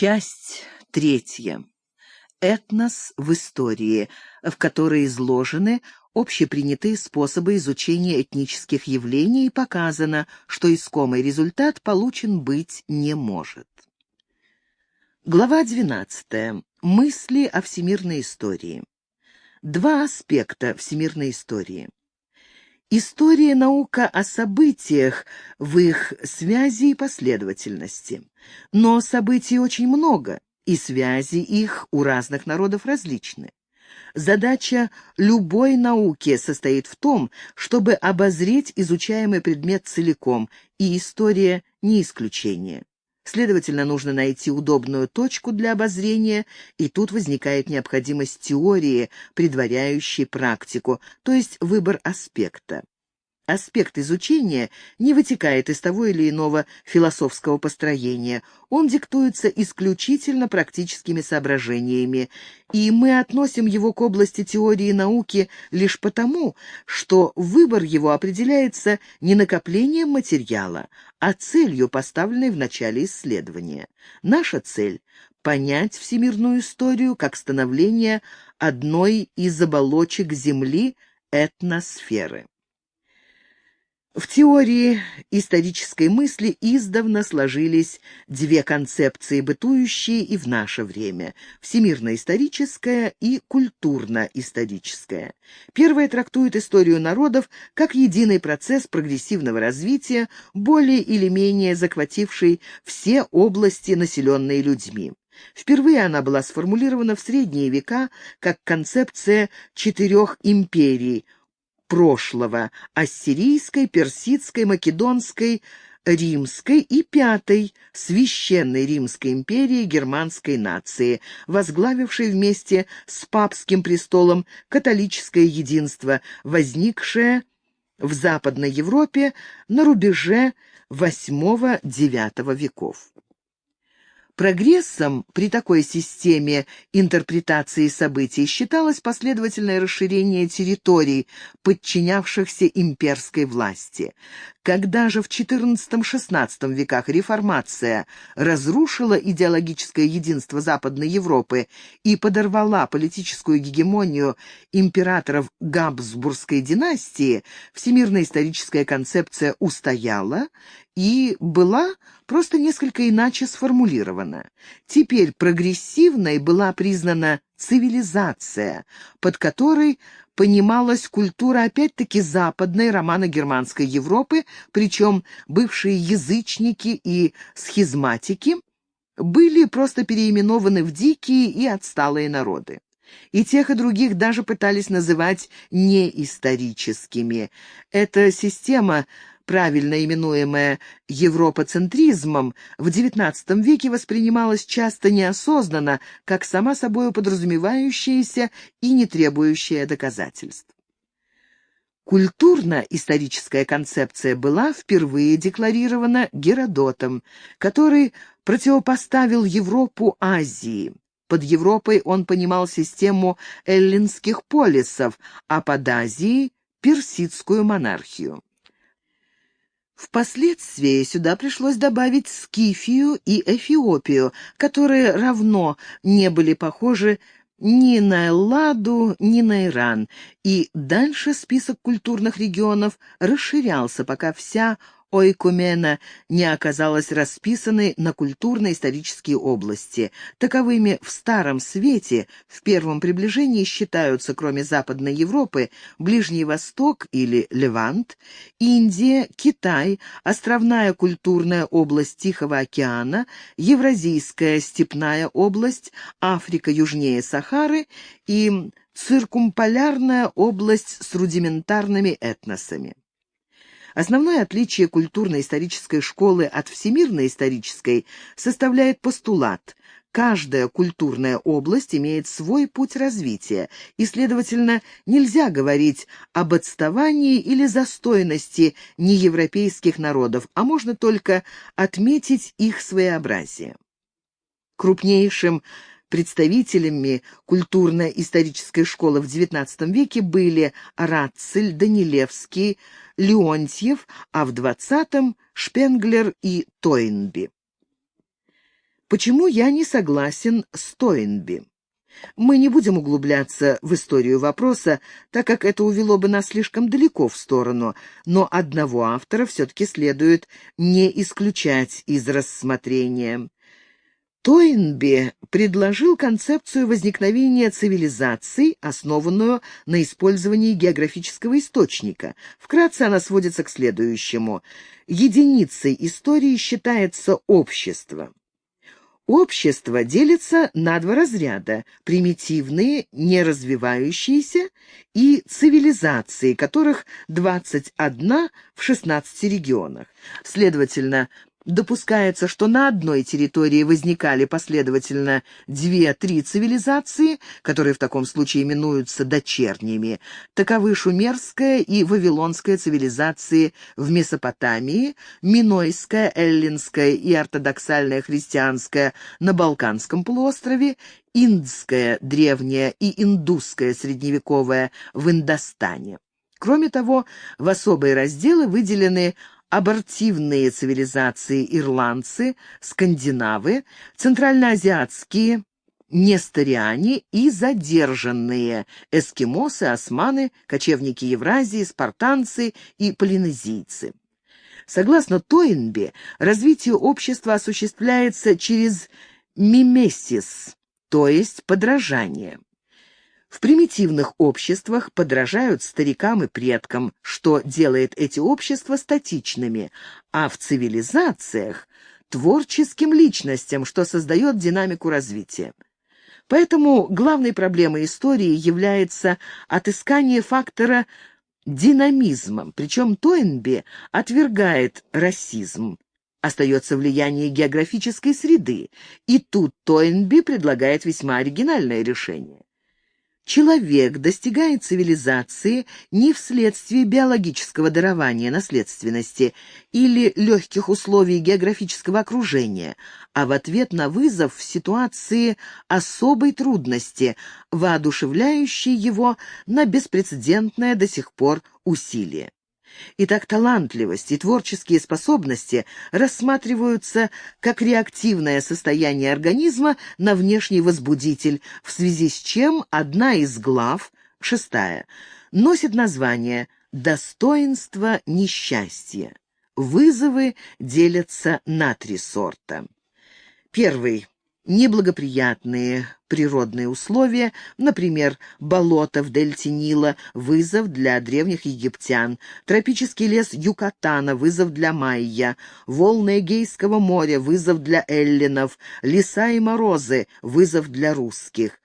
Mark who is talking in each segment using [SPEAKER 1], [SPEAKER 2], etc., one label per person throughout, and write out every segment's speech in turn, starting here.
[SPEAKER 1] Часть третья. Этнос в истории, в которой изложены общепринятые способы изучения этнических явлений и показано, что искомый результат получен быть не может. Глава 12. Мысли о всемирной истории. Два аспекта всемирной истории. История — наука о событиях в их связи и последовательности. Но событий очень много, и связи их у разных народов различны. Задача любой науки состоит в том, чтобы обозреть изучаемый предмет целиком, и история не исключение. Следовательно, нужно найти удобную точку для обозрения, и тут возникает необходимость теории, предваряющей практику, то есть выбор аспекта. Аспект изучения не вытекает из того или иного философского построения, он диктуется исключительно практическими соображениями, и мы относим его к области теории науки лишь потому, что выбор его определяется не накоплением материала, а целью, поставленной в начале исследования. Наша цель — понять всемирную историю как становление одной из оболочек Земли — этносферы. В теории исторической мысли издавна сложились две концепции, бытующие и в наше время – всемирно-историческая и культурно-историческая. Первая трактует историю народов как единый процесс прогрессивного развития, более или менее захвативший все области, населенные людьми. Впервые она была сформулирована в средние века как концепция четырех империй – прошлого – ассирийской, персидской, македонской, римской и пятой – Священной Римской империи германской нации, возглавившей вместе с папским престолом католическое единство, возникшее в Западной Европе на рубеже VIII-IX веков. Прогрессом при такой системе интерпретации событий считалось последовательное расширение территорий, подчинявшихся имперской власти. Когда же в XIV-XVI веках реформация разрушила идеологическое единство Западной Европы и подорвала политическую гегемонию императоров Габсбургской династии, всемирно-историческая концепция устояла и была просто несколько иначе сформулирована. Теперь прогрессивной была признана цивилизация, под которой понималась культура опять-таки западной романо-германской Европы, причем бывшие язычники и схизматики были просто переименованы в дикие и отсталые народы. И тех, и других даже пытались называть неисторическими. Эта система, правильно именуемая европоцентризмом, в XIX веке воспринималась часто неосознанно, как сама собой подразумевающаяся и не требующая доказательств. Культурно-историческая концепция была впервые декларирована Геродотом, который противопоставил Европу Азии. Под Европой он понимал систему эллинских полисов, а под Азией – персидскую монархию. Впоследствии сюда пришлось добавить Скифию и Эфиопию, которые равно не были похожи ни на Элладу, ни на Иран, и дальше список культурных регионов расширялся, пока вся ойкумена не оказалась расписанной на культурно-исторические области. Таковыми в Старом Свете в первом приближении считаются, кроме Западной Европы, Ближний Восток или Левант, Индия, Китай, островная культурная область Тихого океана, Евразийская степная область, Африка южнее Сахары и циркумполярная область с рудиментарными этносами. Основное отличие культурно-исторической школы от всемирно-исторической составляет постулат: каждая культурная область имеет свой путь развития, и, следовательно, нельзя говорить об отставании или застойности неевропейских народов, а можно только отметить их своеобразие. Крупнейшим представителями культурно-исторической школы в XIX веке были Рацель, Данилевский, Леонтьев, а в XX – Шпенглер и Тойнби. Почему я не согласен с Тойнби? Мы не будем углубляться в историю вопроса, так как это увело бы нас слишком далеко в сторону, но одного автора все-таки следует не исключать из рассмотрения. Тойнби предложил концепцию возникновения цивилизаций, основанную на использовании географического источника. Вкратце она сводится к следующему. Единицей истории считается общество. Общество делится на два разряда: примитивные, неразвивающиеся, и цивилизации, которых 21 в 16 регионах. Следовательно, допускается, что на одной территории возникали последовательно 2-3 цивилизации, которые в таком случае именуются дочерними. Таковы шумерская и вавилонская цивилизации в Месопотамии, минойская, эллинская и ортодоксальная христианская на Балканском полуострове, индская древняя и индусская средневековая в Индостане. Кроме того, в особые разделы выделены абортивные цивилизации ирландцы, скандинавы, центральноазиатские несториане и задержанные эскимосы, османы, кочевники Евразии, спартанцы и полинезийцы. Согласно Тойнби, развитие общества осуществляется через мимесис, то есть подражание. В примитивных обществах подражают старикам и предкам, что делает эти общества статичными, а в цивилизациях – творческим личностям, что создает динамику развития. Поэтому главной проблемой истории является отыскание фактора динамизма, причем Тойнби отвергает расизм. Остается влияние географической среды, и тут Тойнби предлагает весьма оригинальное решение. Человек достигает цивилизации не вследствие биологического дарования наследственности или легких условий географического окружения, а в ответ на вызов в ситуации особой трудности, воодушевляющей его на беспрецедентное до сих пор усилие. Итак, талантливость и творческие способности рассматриваются как реактивное состояние организма на внешний возбудитель, в связи с чем одна из глав, 6, носит название «Достоинство несчастья». Вызовы делятся на 3 сорта. Первый – неблагоприятные природные условия, например, болото в дельте Нила – вызов для древних египтян, тропический лес Юкатана – вызов для майя, волны Эгейского моря – вызов для эллинов, леса и морозы – вызов для русских.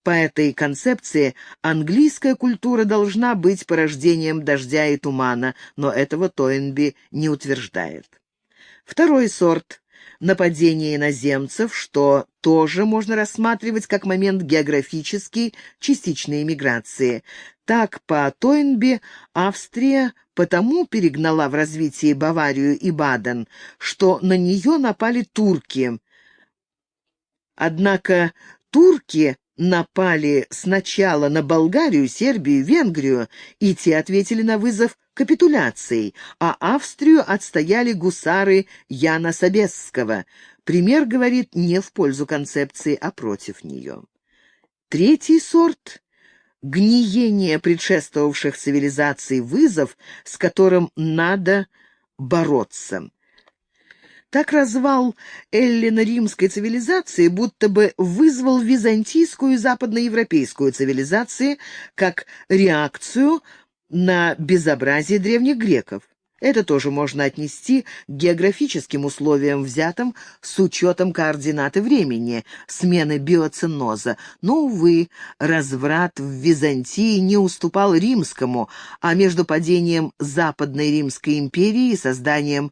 [SPEAKER 1] По этой концепции английская культура должна быть порождением дождя и тумана, но этого Тойнби не утверждает. Второй сорт – нападение иноземцев, что тоже можно рассматривать как момент географический, частичной эмиграции. Так, по Тойнби, Австрия потому перегнала в развитии Баварию и Баден, что на нее напали турки. Однако турки напали сначала на Болгарию, Сербию, Венгрию, и те ответили на вызов капитуляцией, а Австрию отстояли гусары Яна Собесского. Пример говорит не в пользу концепции, а против нее. Третий сорт – гниение предшествовавших цивилизаций, вызов, с которым надо бороться. Так развал эллино-римской цивилизации будто бы вызвал византийскую и западноевропейскую цивилизации как реакцию на безобразие древних греков. Это тоже можно отнести к географическим условиям, взятым с учетом координаты времени, смены биоценоза. Но, увы, разврат в Византии не уступал римскому, а между падением Западной Римской империи и созданием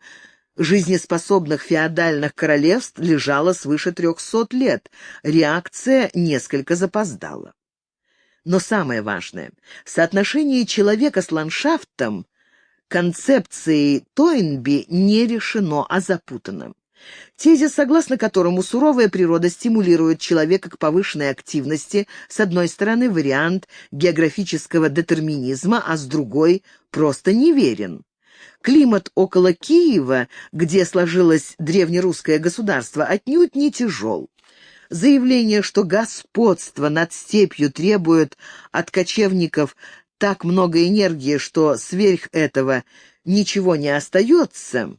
[SPEAKER 1] жизнеспособных феодальных королевств лежало свыше 300 лет. Реакция несколько запоздала. Но самое важное – соотношение человека с ландшафтом концепцией Тойнби не решено, а запутано. Тезис, согласно которому суровая природа стимулирует человека к повышенной активности, с одной стороны, вариант географического детерминизма, а с другой – просто неверен. Климат около Киева, где сложилось древнерусское государство, отнюдь не тяжел. Заявление, что господство над степью требует от кочевников так много энергии, что сверх этого ничего не остается,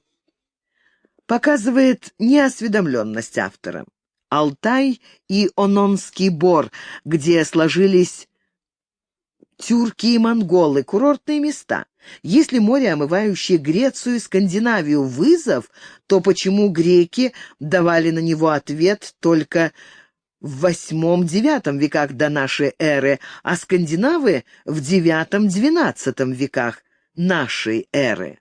[SPEAKER 1] показывает неосведомленность автора. Алтай и Ононский бор, где сложились тюрки и монголы, курортные места. Если море, омывающее Грецию и Скандинавию, вызов, то почему греки давали на него ответ только в VIII-IX веках до нашей эры, а скандинавы в IX-XII веках нашей эры?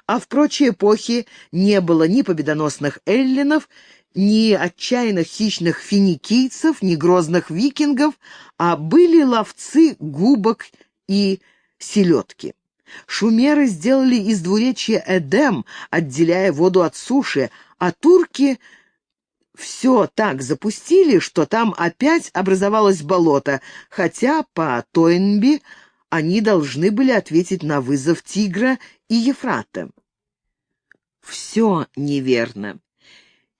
[SPEAKER 1] А в прочие эпохи не было ни победоносных эллинов, ни отчаянных хищных финикийцев, ни грозных викингов, а были ловцы губок и селедки. Шумеры сделали из двуречья Эдем, отделяя воду от суши, а турки все так запустили, что там опять образовалось болото, хотя по Тойнби они должны были ответить на вызов Тигра и Ефрата. Все неверно.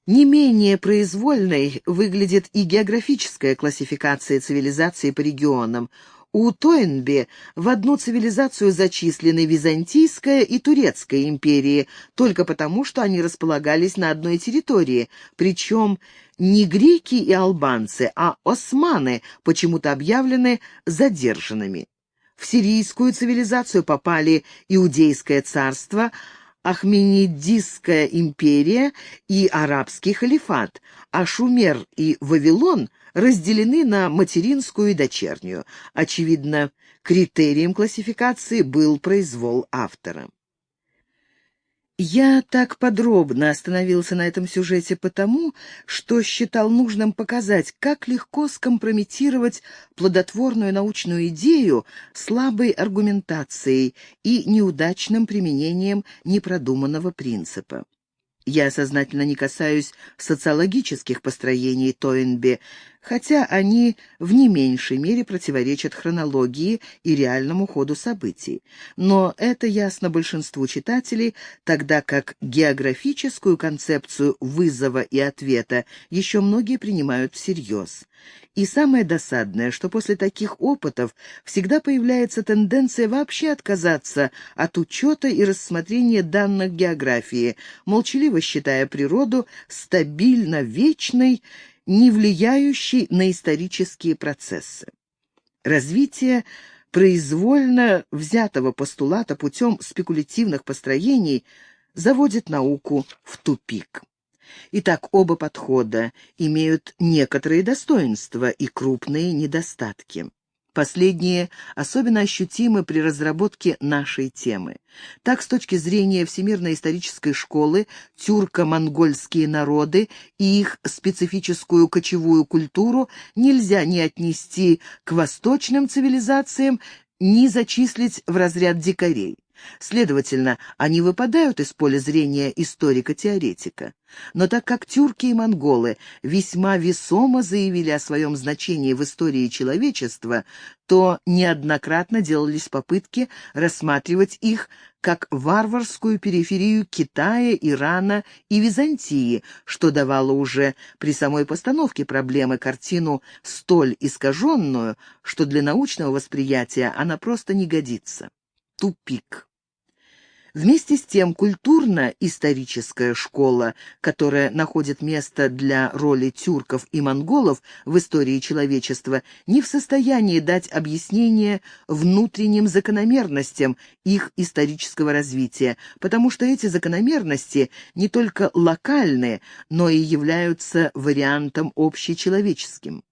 [SPEAKER 1] Не менее произвольной выглядит и географическая классификация цивилизаций по регионам. У Тойнби в одну цивилизацию зачислены Византийская и Турецкая империи, только потому, что они располагались на одной территории, причем не греки и албанцы, а османы почему-то объявлены задержанными. В сирийскую цивилизацию попали Иудейское царство, Ахменидийская империя и арабский халифат, а Шумер и Вавилон разделены на материнскую и дочернюю. Очевидно, критерием классификации был произвол автора. Я так подробно остановился на этом сюжете потому, что считал нужным показать, как легко скомпрометировать плодотворную научную идею слабой аргументацией и неудачным применением непродуманного принципа. Я сознательно не касаюсь социологических построений Тойнби, хотя они в не меньшей мере противоречат хронологии и реальному ходу событий. Но это ясно большинству читателей, тогда как географическую концепцию вызова и ответа еще многие принимают всерьез. И самое досадное, что после таких опытов всегда появляется тенденция вообще отказаться от учета и рассмотрения данных географии, молчаливо считая природу стабильно вечной, не влияющей на исторические процессы. Развитие произвольно взятого постулата путем спекулятивных построений заводит науку в тупик. Итак, оба подхода имеют некоторые достоинства и крупные недостатки. Последние особенно ощутимы при разработке нашей темы. Так, с точки зрения всемирной исторической школы, тюрко-монгольские народы и их специфическую кочевую культуру нельзя ни отнести к восточным цивилизациям, ни зачислить в разряд дикарей. Следовательно, они выпадают из поля зрения историка-теоретика. Но так как тюрки и монголы весьма весомо заявили о своем значении в истории человечества, то неоднократно делались попытки рассматривать их как варварскую периферию Китая, Ирана и Византии, что давало уже при самой постановке проблемы картину столь искаженную, что для научного восприятия она просто не годится. Тупик. Вместе с тем, культурно-историческая школа, которая находит место для роли тюрков и монголов в истории человечества, не в состоянии дать объяснение внутренним закономерностям их исторического развития, потому что эти закономерности не только локальны, но и являются вариантом общечеловеческим.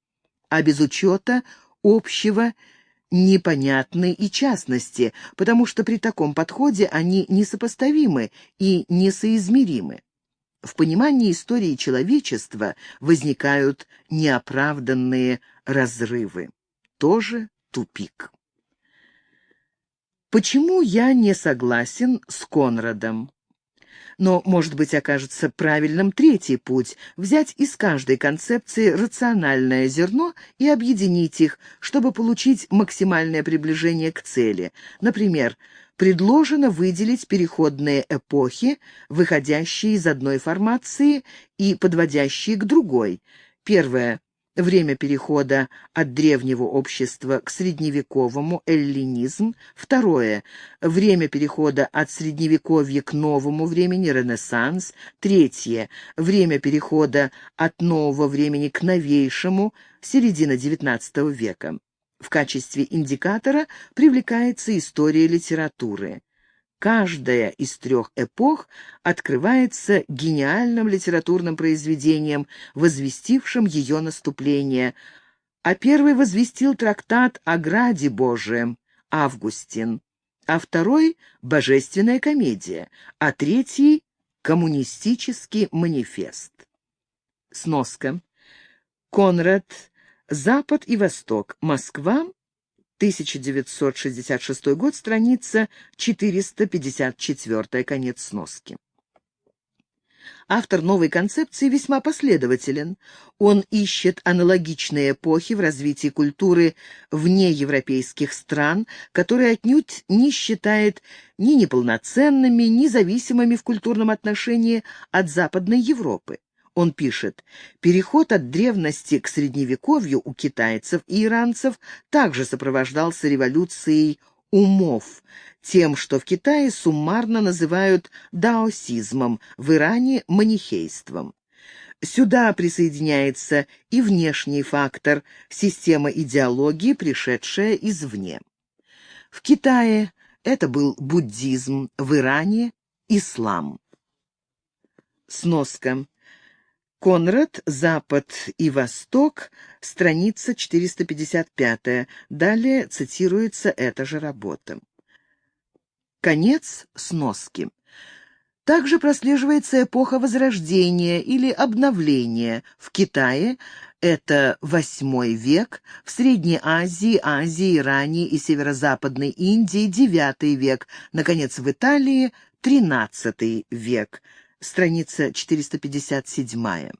[SPEAKER 1] А без учета общего непонятны и частности, потому что при таком подходе они несопоставимы и несоизмеримы. В понимании истории человечества возникают неоправданные разрывы. Тоже тупик. Почему я не согласен с Конрадом? Но, может быть, окажется правильным третий путь – взять из каждой концепции рациональное зерно и объединить их, чтобы получить максимальное приближение к цели. Например, предложено выделить переходные эпохи, выходящие из одной формации и подводящие к другой. Первое — время перехода от древнего общества к средневековому, эллинизм. Второе — время перехода от средневековья к новому времени, ренессанс. Третье — время перехода от нового времени к новейшему, середина XIX века. В качестве индикатора привлекается история литературы. Каждая из трех эпох открывается гениальным литературным произведением, возвестившим ее наступление, а первый возвестил трактат о Граде Божием, Августин, а второй — Божественная комедия, а третий — Коммунистический манифест. Сноска. Конрад. Запад и Восток. Москва. 1966 год, страница 454, конец сноски. Автор новой концепции весьма последователен. Он ищет аналогичные эпохи в развитии культуры вне европейских стран, которые отнюдь не считает ни неполноценными, ни зависимыми в культурном отношении от Западной Европы. Он пишет: переход от древности к средневековью у китайцев и иранцев также сопровождался революцией умов, тем, что в Китае суммарно называют даосизмом, в Иране — манихейством. Сюда присоединяется и внешний фактор — система идеологии, пришедшая извне. В Китае это был буддизм, в Иране — ислам. Сноска. Конрад. Запад и Восток. Страница 455. Далее цитируется эта же работа. Конец сноски. Также прослеживается эпоха Возрождения или Обновления. В Китае это VIII век, в Средней Азии, Азии, Иране и Северо-Западной Индии IX век, наконец, в Италии XIII век. Страница 457.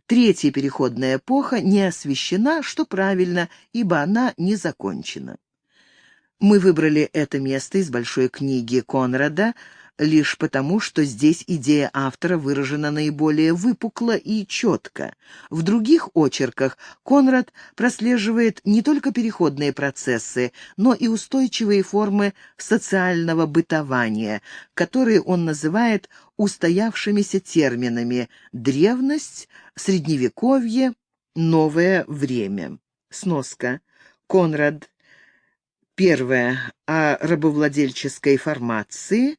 [SPEAKER 1] Третья переходная эпоха не освещена, что правильно, ибо она не закончена. Мы выбрали это место из большой книги Конрада лишь потому, что здесь идея автора выражена наиболее выпукло и четко. В других очерках Конрад прослеживает не только переходные процессы, но и устойчивые формы социального бытования, которые он называет устоявшимися терминами «древность», «средневековье», «новое время». Сноска. Конрад. Первое. О рабовладельческой формации.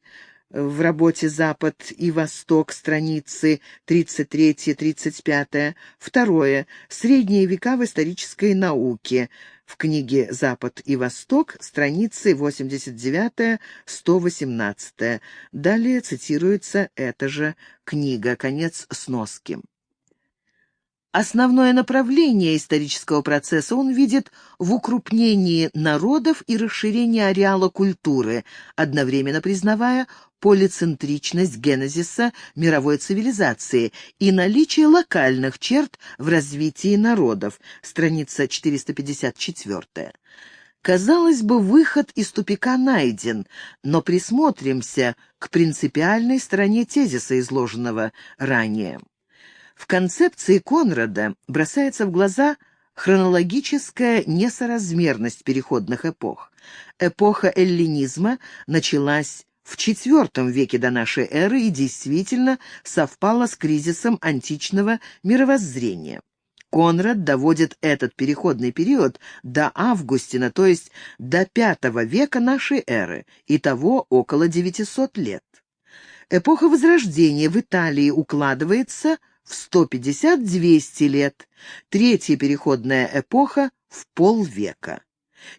[SPEAKER 1] В работе «Запад и Восток», страницы 33-35. Второе. Средние века в исторической науке. В книге «Запад и Восток», страницы 89-118. Далее цитируется эта же книга. Конец сноски. Основное направление исторического процесса он видит в укрупнении народов и расширении ареала культуры, одновременно признавая полицентричность генезиса мировой цивилизации и наличие локальных черт в развитии народов. Страница 454. Казалось бы, выход из тупика найден, но присмотримся к принципиальной стороне тезиса, изложенного ранее. В концепции Конрада бросается в глаза хронологическая несоразмерность переходных эпох. Эпоха эллинизма началась в IV веке до нашей эры и действительно совпала с кризисом античного мировоззрения. Конрад доводит этот переходный период до Августина, то есть до V века нашей эры, итого около 900 лет. Эпоха Возрождения в Италии укладывается в 150-200 лет, третья переходная эпоха — в полвека.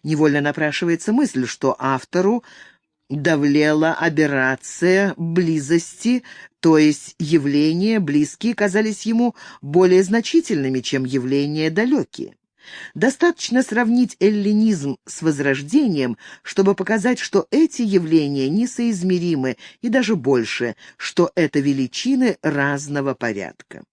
[SPEAKER 1] Невольно напрашивается мысль, что автору давлела аберрация близости, то есть явления близкие казались ему более значительными, чем явления далекие. Достаточно сравнить эллинизм с Возрождением, чтобы показать, что эти явления несоизмеримы и даже больше, что это величины разного порядка.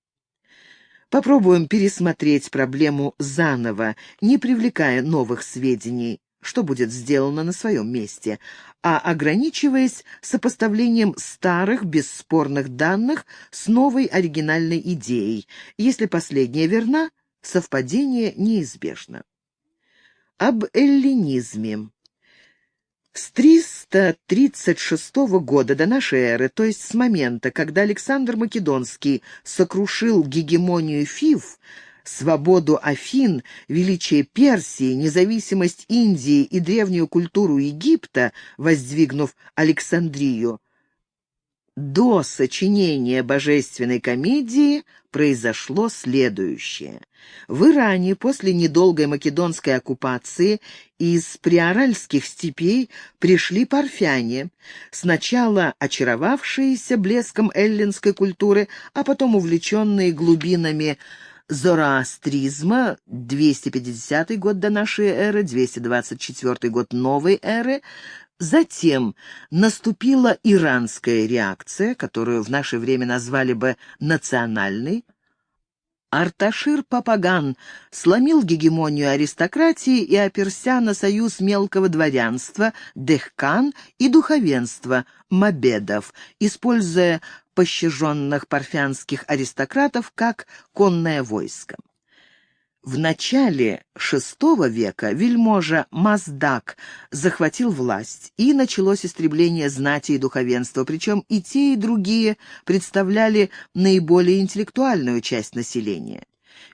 [SPEAKER 1] Попробуем пересмотреть проблему заново, не привлекая новых сведений. что будет сделано на своем месте, а ограничиваясь сопоставлением старых бесспорных данных с новой оригинальной идеей. Если последняя верна, совпадение неизбежно. Об эллинизме. С 336 года до нашей эры, то есть с момента, когда Александр Македонский сокрушил гегемонию Фив, свободу Афин, величие Персии, независимость Индии и древнюю культуру Египта, воздвигнув Александрию, до сочинения божественной комедии произошло следующее. В Иране после недолгой македонской оккупации из приоральских степей пришли парфяне, сначала очаровавшиеся блеском эллинской культуры, а потом увлеченные глубинами зороастризма, 250 год до нашей эры, 224 год новой эры. Затем наступила иранская реакция, которую в наше время назвали бы национальной. Арташир Папаган сломил гегемонию аристократии и оперся на союз мелкого дворянства, дехкан и духовенства, мабедов, используя пощаженных парфянских аристократов как конное войско. В начале VI века вельможа Маздак захватил власть, и началось истребление знати и духовенства, причем и те, и другие представляли наиболее интеллектуальную часть населения.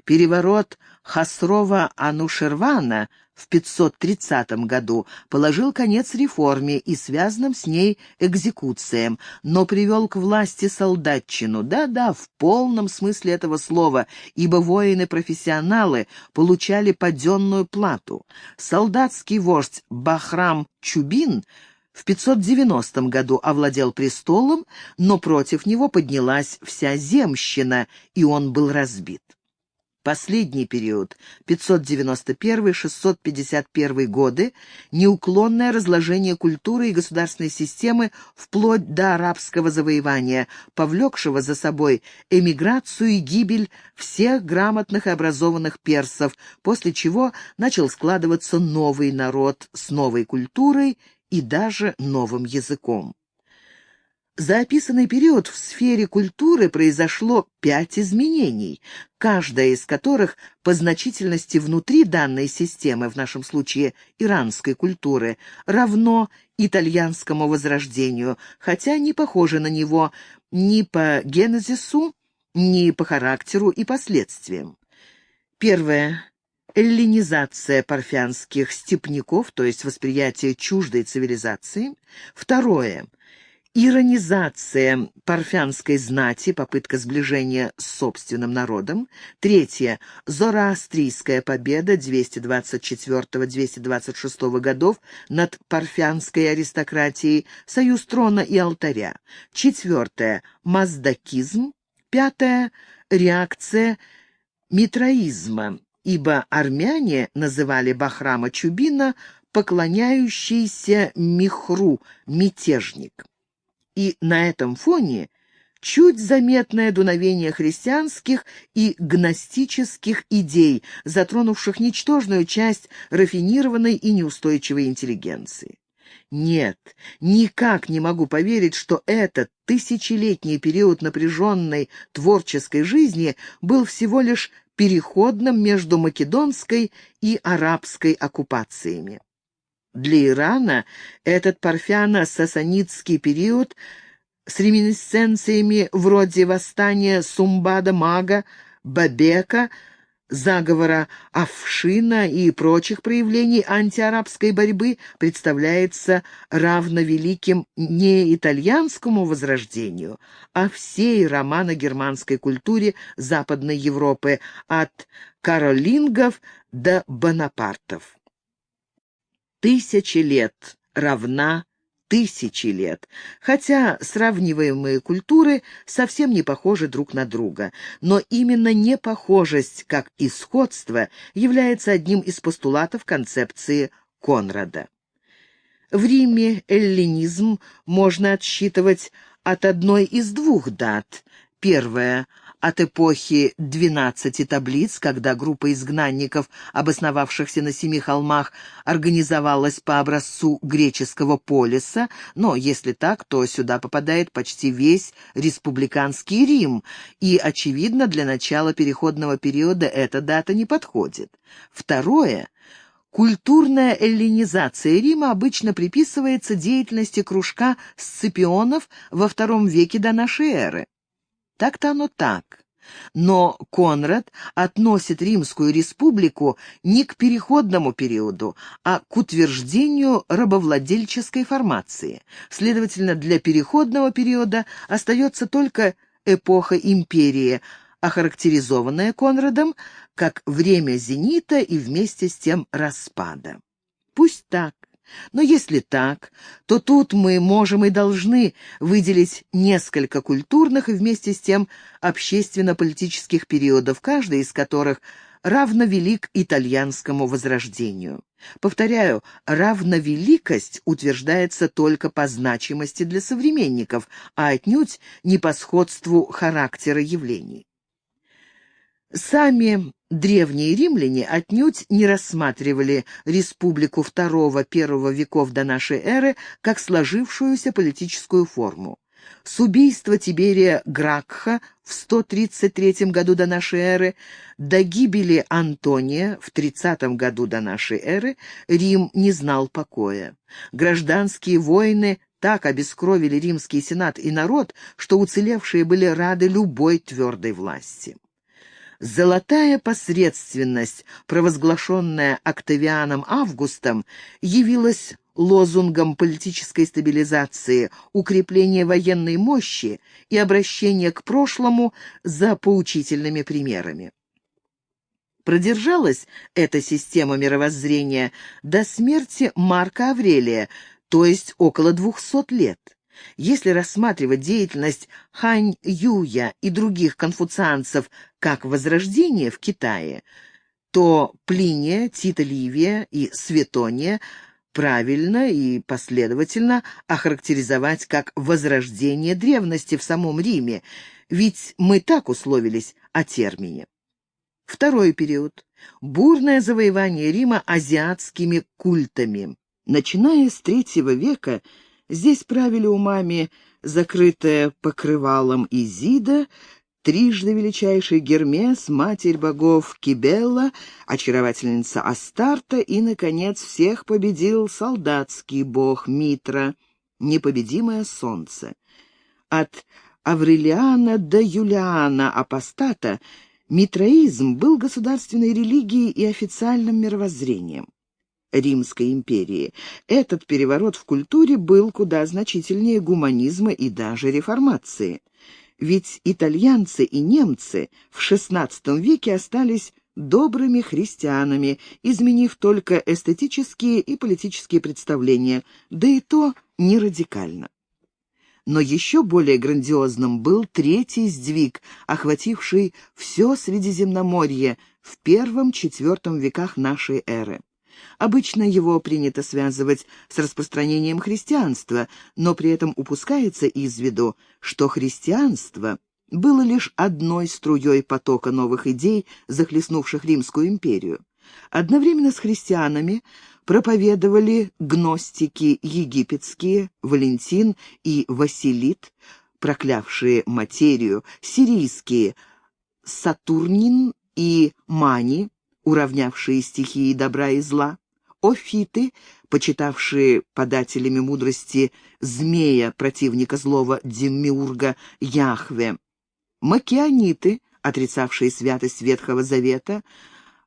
[SPEAKER 1] Переворот Хасрова-Анушервана в 530 году положил конец реформе и связанным с ней экзекуциям, но привел к власти солдатчину, да-да, в полном смысле этого слова, ибо воины-профессионалы получали паденную плату. Солдатский вождь Бахрам Чубин в 590 году овладел престолом, но против него поднялась вся земщина, и он был разбит. Последний период, 591-651 годы, неуклонное разложение культуры и государственной системы вплоть до арабского завоевания, повлекшего за собой эмиграцию и гибель всех грамотных и образованных персов, после чего начал складываться новый народ с новой культурой и даже новым языком. За описанный период в сфере культуры произошло 5 изменений, каждая из которых по значительности внутри данной системы, в нашем случае иранской культуры, равно итальянскому возрождению, хотя не похоже на него ни по генезису, ни по характеру и последствиям. Первое. Эллинизация парфянских степняков, то есть восприятие чуждой цивилизации. Второе. Иранизация парфянской знати, попытка сближения с собственным народом. Третье. Зороастрийская победа 224-226 годов над парфянской аристократией, союз трона и алтаря. Четвертое. Маздакизм. Пятое. Реакция митраизма, ибо армяне называли Бахрама Чубина поклоняющийся Михру, мятежник. И на этом фоне чуть заметное дуновение христианских и гностических идей, затронувших ничтожную часть рафинированной и неустойчивой интеллигенции. Нет, никак не могу поверить, что этот тысячелетний период напряженной творческой жизни был всего лишь переходным между македонской и арабской оккупациями. Для Ирана этот парфяно-сасанидский период с реминисценциями вроде восстания Сумбада-Мага, Бабека, заговора Афшина и прочих проявлений антиарабской борьбы представляется равновеликим не итальянскому возрождению, а всей романо-германской культуре Западной Европы от каролингов до бонапартов. 1000 лет равна 1000 лет, хотя сравниваемые культуры совсем не похожи друг на друга, но именно непохожесть, как и сходство, является одним из постулатов концепции Конрада. В Риме эллинизм можно отсчитывать от одной из двух дат. Первая от эпохи 12 таблиц, когда группа изгнанников, обосновавшихся на 7 холмах, организовалась по образцу греческого полиса, но если так, то сюда попадает почти весь республиканский Рим, и, очевидно, для начала переходного периода эта дата не подходит. Второе. Культурная эллинизация Рима обычно приписывается деятельности кружка сципионов во II веке до нашей эры. Так-то оно так. Но Конрад относит Римскую республику не к переходному периоду, а к утверждению рабовладельческой формации. Следовательно, для переходного периода остается только эпоха империи, охарактеризованная Конрадом как время зенита и вместе с тем распада. Пусть так. Но если так, то тут мы можем и должны выделить несколько культурных и вместе с тем общественно-политических периодов, каждый из которых равновелик итальянскому возрождению. Повторяю, равновеликость утверждается только по значимости для современников, а отнюдь не по сходству характера явлений. Сами древние римляне отнюдь не рассматривали республику II-I веков до нашей эры как сложившуюся политическую форму. С убийства Тиберия Гракха в 133 году до нашей эры до гибели Антония в 30 году до нашей эры Рим не знал покоя. Гражданские войны так обескровили римский сенат и народ, что уцелевшие были рады любой твердой власти. Золотая посредственность, провозглашенная Октавианом Августом, явилась лозунгом политической стабилизации, укрепления военной мощи и обращения к прошлому за поучительными примерами. Продержалась эта система мировоззрения до смерти Марка Аврелия, то есть около 200 лет. Если рассматривать деятельность Хань Юя и других конфуцианцев как возрождение в Китае, то Плиния, Тита Ливия и Светония правильно и последовательно охарактеризовать как возрождение древности в самом Риме, ведь мы так условились о термине. Второй период. Бурное завоевание Рима азиатскими культами. Начиная с III века здесь правили умами закрытая покрывалом Изида, трижды величайший Гермес, матерь богов Кибелла, очаровательница Астарта и, наконец, всех победил солдатский бог Митра, непобедимое солнце. От Аврелиана до Юлиана Апостата митраизм был государственной религией и официальным мировоззрением Римской империи. Этот переворот в культуре был куда значительнее гуманизма и даже реформации. Ведь итальянцы и немцы в XVI веке остались добрыми христианами, изменив только эстетические и политические представления, да и то не радикально. Но еще более грандиозным был третий сдвиг, охвативший все Средиземноморье в I-IV веках нашей эры. Обычно его принято связывать с распространением христианства, но при этом упускается из виду, что христианство было лишь одной струей потока новых идей, захлестнувших Римскую империю. Одновременно с христианами проповедовали гностики египетские, Валентин и Василит, проклявшие материю, сирийские Сатурнин и Мани, уравнявшие стихии добра и зла, офиты, почитавшие подателями мудрости змея, противника злого демиурга Яхве, маккеониты, отрицавшие святость Ветхого Завета,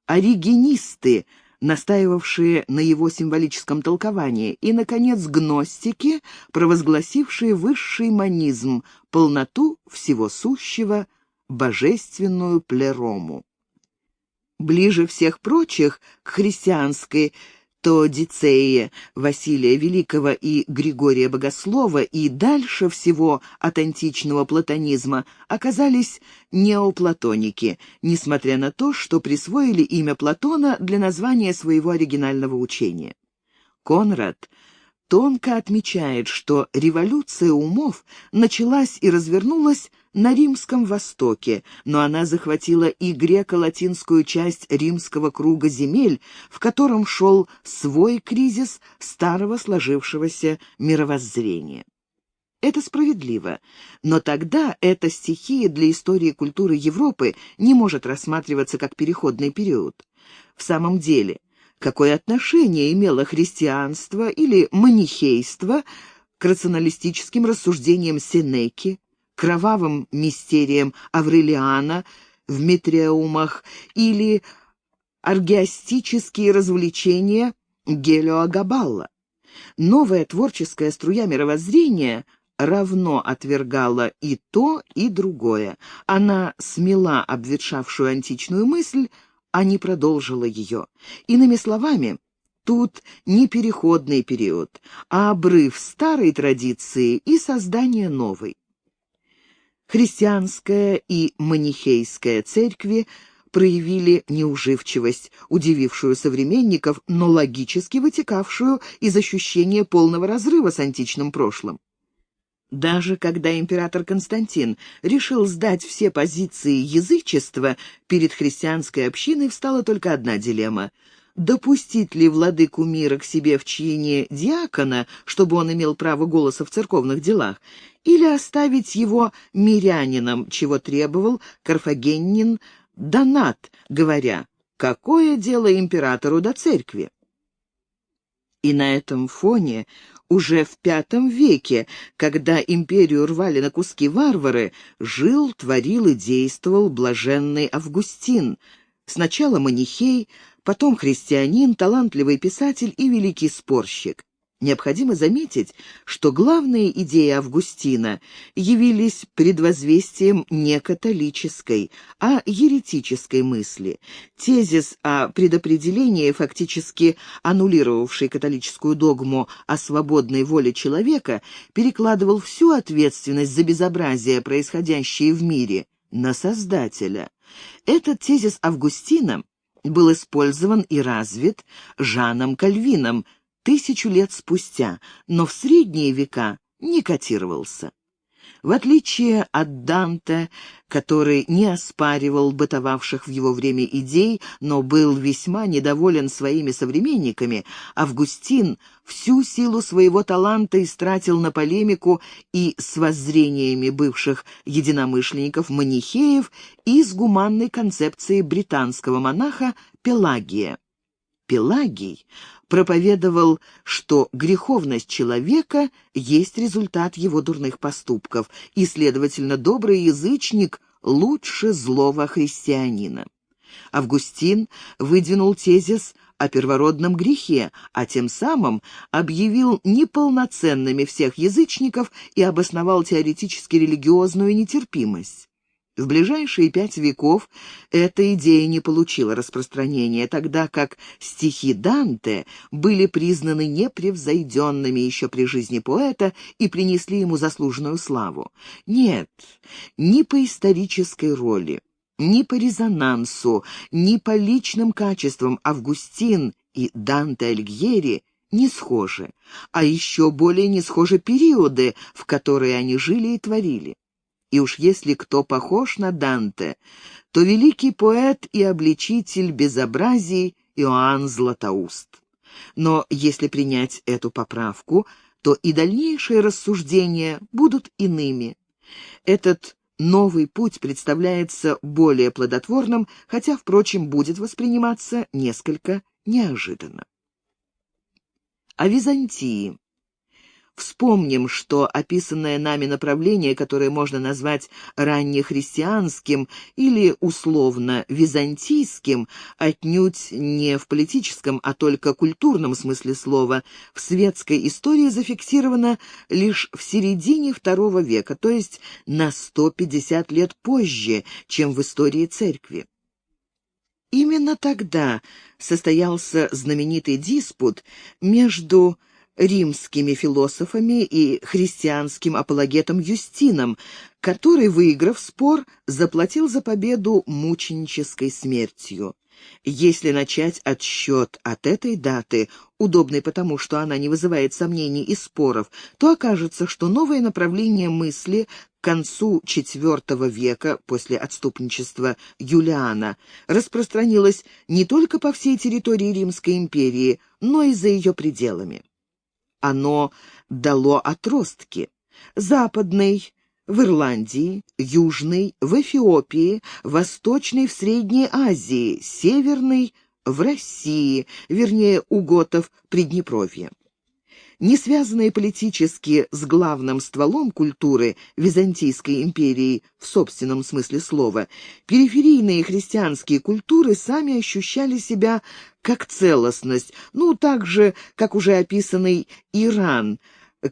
[SPEAKER 1] оригенисты, настаивавшие на его символическом толковании, и, наконец, гностики, провозгласившие высший монизм, полноту всего сущего, божественную плерому. Ближе всех прочих к христианской Теодицее Василия Великого и Григория Богослова и дальше всего от античного платонизма оказались неоплатоники, несмотря на то, что присвоили имя Платона для названия своего оригинального учения. Конрад тонко отмечает, что революция умов началась и развернулась на Римском Востоке, но она захватила и греко-латинскую часть римского круга земель, в котором шел свой кризис старого сложившегося мировоззрения. Это справедливо, но тогда эта стихия для истории культуры Европы не может рассматриваться как переходный период. В самом деле, какое отношение имело христианство или манихейство к рационалистическим рассуждениям Сенеки, кровавым мистериям Аврелиана в Метреумах или аргиастические развлечения Гелиогабалла? Новая творческая струя мировоззрения равно отвергала и то, и другое. Она смела обветшавшую античную мысль, а не продолжила ее. Иными словами, тут не переходный период, а обрыв старой традиции и создание новой. Христианская и манихейская церкви проявили неуживчивость, удивившую современников, но логически вытекавшую из ощущения полного разрыва с античным прошлым. Даже когда император Константин решил сдать все позиции язычества, перед христианской общиной встала только одна дилемма: допустить ли владыку мира к себе в чине диакона, чтобы он имел право голоса в церковных делах, или оставить его мирянином, чего требовал карфагенин Донат, говоря: «Какое дело императору до церкви?» И на этом фоне уже в V веке, когда империю рвали на куски варвары, жил, творил и действовал блаженный Августин, сначала манихей, потом христианин, талантливый писатель и великий спорщик. Необходимо заметить, что главные идеи Августина явились предвозвестием не католической, а еретической мысли. Тезис о предопределении, фактически аннулировавший католическую догму о свободной воле человека, перекладывал всю ответственность за безобразия, происходящие в мире, на Создателя. Этот тезис Августина был использован и развит Жаном Кальвином 1000 лет спустя, но в средние века не котировался. В отличие от Данте, который не оспаривал бытовавших в его время идей, но был весьма недоволен своими современниками, Августин всю силу своего таланта истратил на полемику и с воззрениями бывших единомышленников-манихеев и с гуманной концепцией британского монаха Пелагия. Пелагий проповедовал, что греховность человека есть результат его дурных поступков, и, следовательно, добрый язычник лучше злого христианина. Августин выдвинул тезис о первородном грехе, а тем самым объявил неполноценными всех язычников и обосновал теоретически религиозную нетерпимость. В ближайшие 5 веков эта идея не получила распространения, тогда как стихи Данте были признаны непревзойденными еще при жизни поэта и принесли ему заслуженную славу. Нет, ни по исторической роли, ни по резонансу, ни по личным качествам Августин и Данте Альгьери не схожи, а еще более не схожи периоды, в которые они жили и творили. И уж если кто похож на Данте, то великий поэт и обличитель безобразий Иоанн Златоуст. Но если принять эту поправку, то и дальнейшие рассуждения будут иными. Этот новый путь представляется более плодотворным, хотя, впрочем, будет восприниматься несколько неожиданно. О Византии. Вспомним, что описанное нами направление, которое можно назвать раннехристианским или условно византийским, отнюдь не в политическом, а только культурном смысле слова, в светской истории зафиксировано лишь в середине II века, то есть на 150 лет позже, чем в истории церкви. Именно тогда состоялся знаменитый диспут между римскими философами и христианским апологетом Юстином, который, выиграв спор, заплатил за победу мученической смертью. Если начать отсчет от этой даты, удобной потому, что она не вызывает сомнений и споров, то окажется, что новое направление мысли к концу IV века после отступничества Юлиана распространилось не только по всей территории Римской империи, но и за ее пределами. Оно дало отростки. Западный в Ирландии, южный в Эфиопии, восточный в Средней Азии, северный в России, вернее, у готов Приднепровья. Не связанные политически с главным стволом культуры Византийской империи в собственном смысле слова, периферийные христианские культуры сами ощущали себя как целостность, так же, как уже описанный Иран,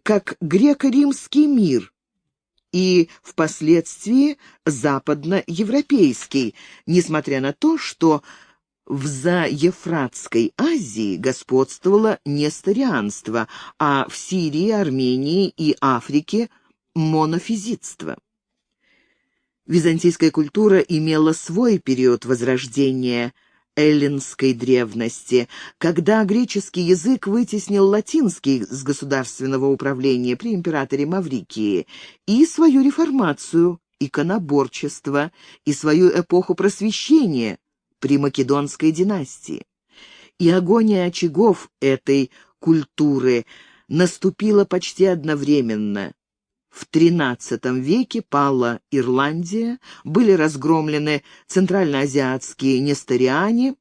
[SPEAKER 1] как греко-римский мир и впоследствии западноевропейский, несмотря на то, что в Заефратской Азии господствовало несторианство, а в Сирии, Армении и Африке – монофизитство. Византийская культура имела свой период возрождения эллинской древности, когда греческий язык вытеснил латинский с государственного управления при императоре Маврикии, и свою реформацию, иконоборчество, и свою эпоху просвещения при Македонской династии. И агония очагов этой культуры наступила почти одновременно. В XIII веке пала Ирландия, были разгромлены центральноазиатские несториане,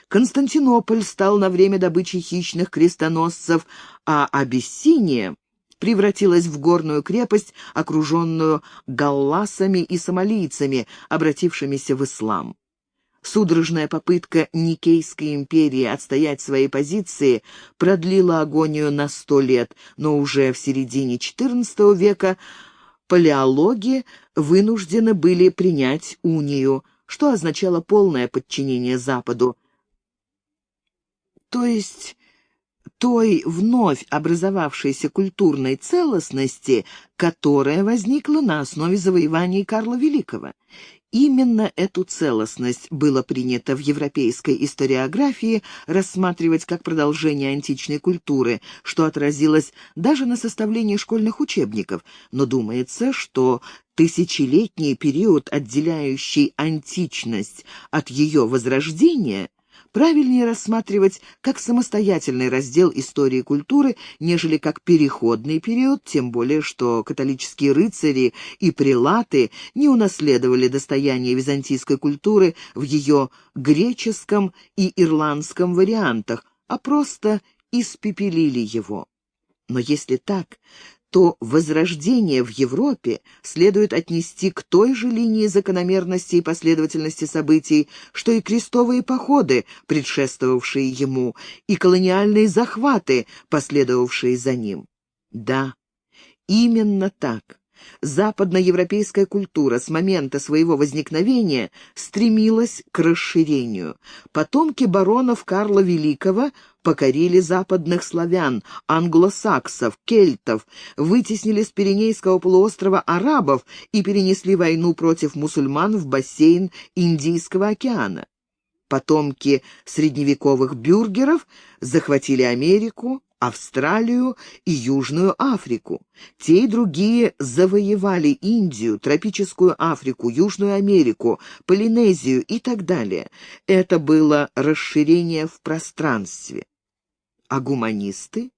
[SPEAKER 1] Константинополь стал на время добычей хищных крестоносцев, а Абиссиния превратилась в горную крепость, окруженную галласами и сомалийцами, обратившимися в ислам. Судорожная попытка Никейской империи отстоять свои позиции продлила агонию на 100 лет, но уже в середине XIV века палеологи вынуждены были принять унию, что означало полное подчинение Западу, то есть той вновь образовавшейся культурной целостности, которая возникла на основе завоеваний Карла Великого. Именно эту целостность было принято в европейской историографии рассматривать как продолжение античной культуры, что отразилось даже на составлении школьных учебников, но думается, что тысячелетний период, отделяющий античность от ее возрождения, правильнее рассматривать как самостоятельный раздел истории культуры, нежели как переходный период, тем более что католические рыцари и прелаты не унаследовали достояние византийской культуры в ее греческом и ирландском вариантах, а просто испепелили его. Но если так, то возрождение в Европе следует отнести к той же линии закономерности и последовательности событий, что и крестовые походы, предшествовавшие ему, и колониальные захваты, последовавшие за ним. Да, именно так. Западноевропейская культура с момента своего возникновения стремилась к расширению. Потомки баронов Карла Великого покорили западных славян, англосаксов, кельтов, вытеснили с Пиренейского полуострова арабов и перенесли войну против мусульман в бассейн Индийского океана. Потомки средневековых бюргеров захватили Америку, Австралию и Южную Африку. Те и другие завоевали Индию, тропическую Африку, Южную Америку, Полинезию и так далее. Это было расширение в пространстве. А гуманисты?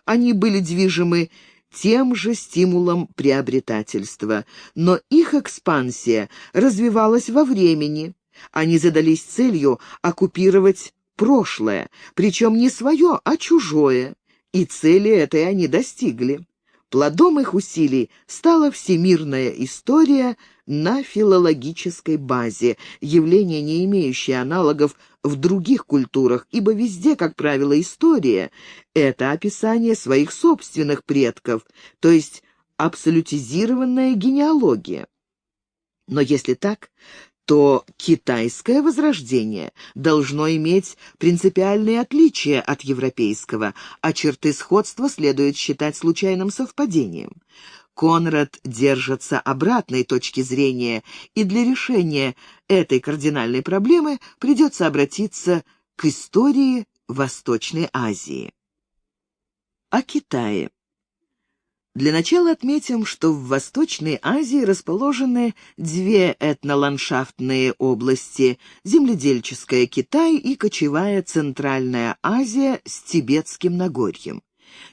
[SPEAKER 1] Они были движимы тем же стимулом приобретательства, но их экспансия развивалась во времени. Они задались целью оккупировать прошлое, причем не свое, а чужое, и цели этой они достигли. Плодом их усилий стала всемирная история на филологической базе, явление, не имеющее аналогов в других культурах, ибо везде, как правило, история — это описание своих собственных предков, то есть абсолютизированная генеалогия. Но если так, то китайское возрождение должно иметь принципиальные отличия от европейского, а черты сходства следует считать случайным совпадением. Конрад держится обратной точки зрения, и для решения этой кардинальной проблемы придется обратиться к истории Восточной Азии. О Китае. Для начала отметим, что в Восточной Азии расположены две этноландшафтные области – земледельческая Китай и кочевая Центральная Азия с Тибетским Нагорьем.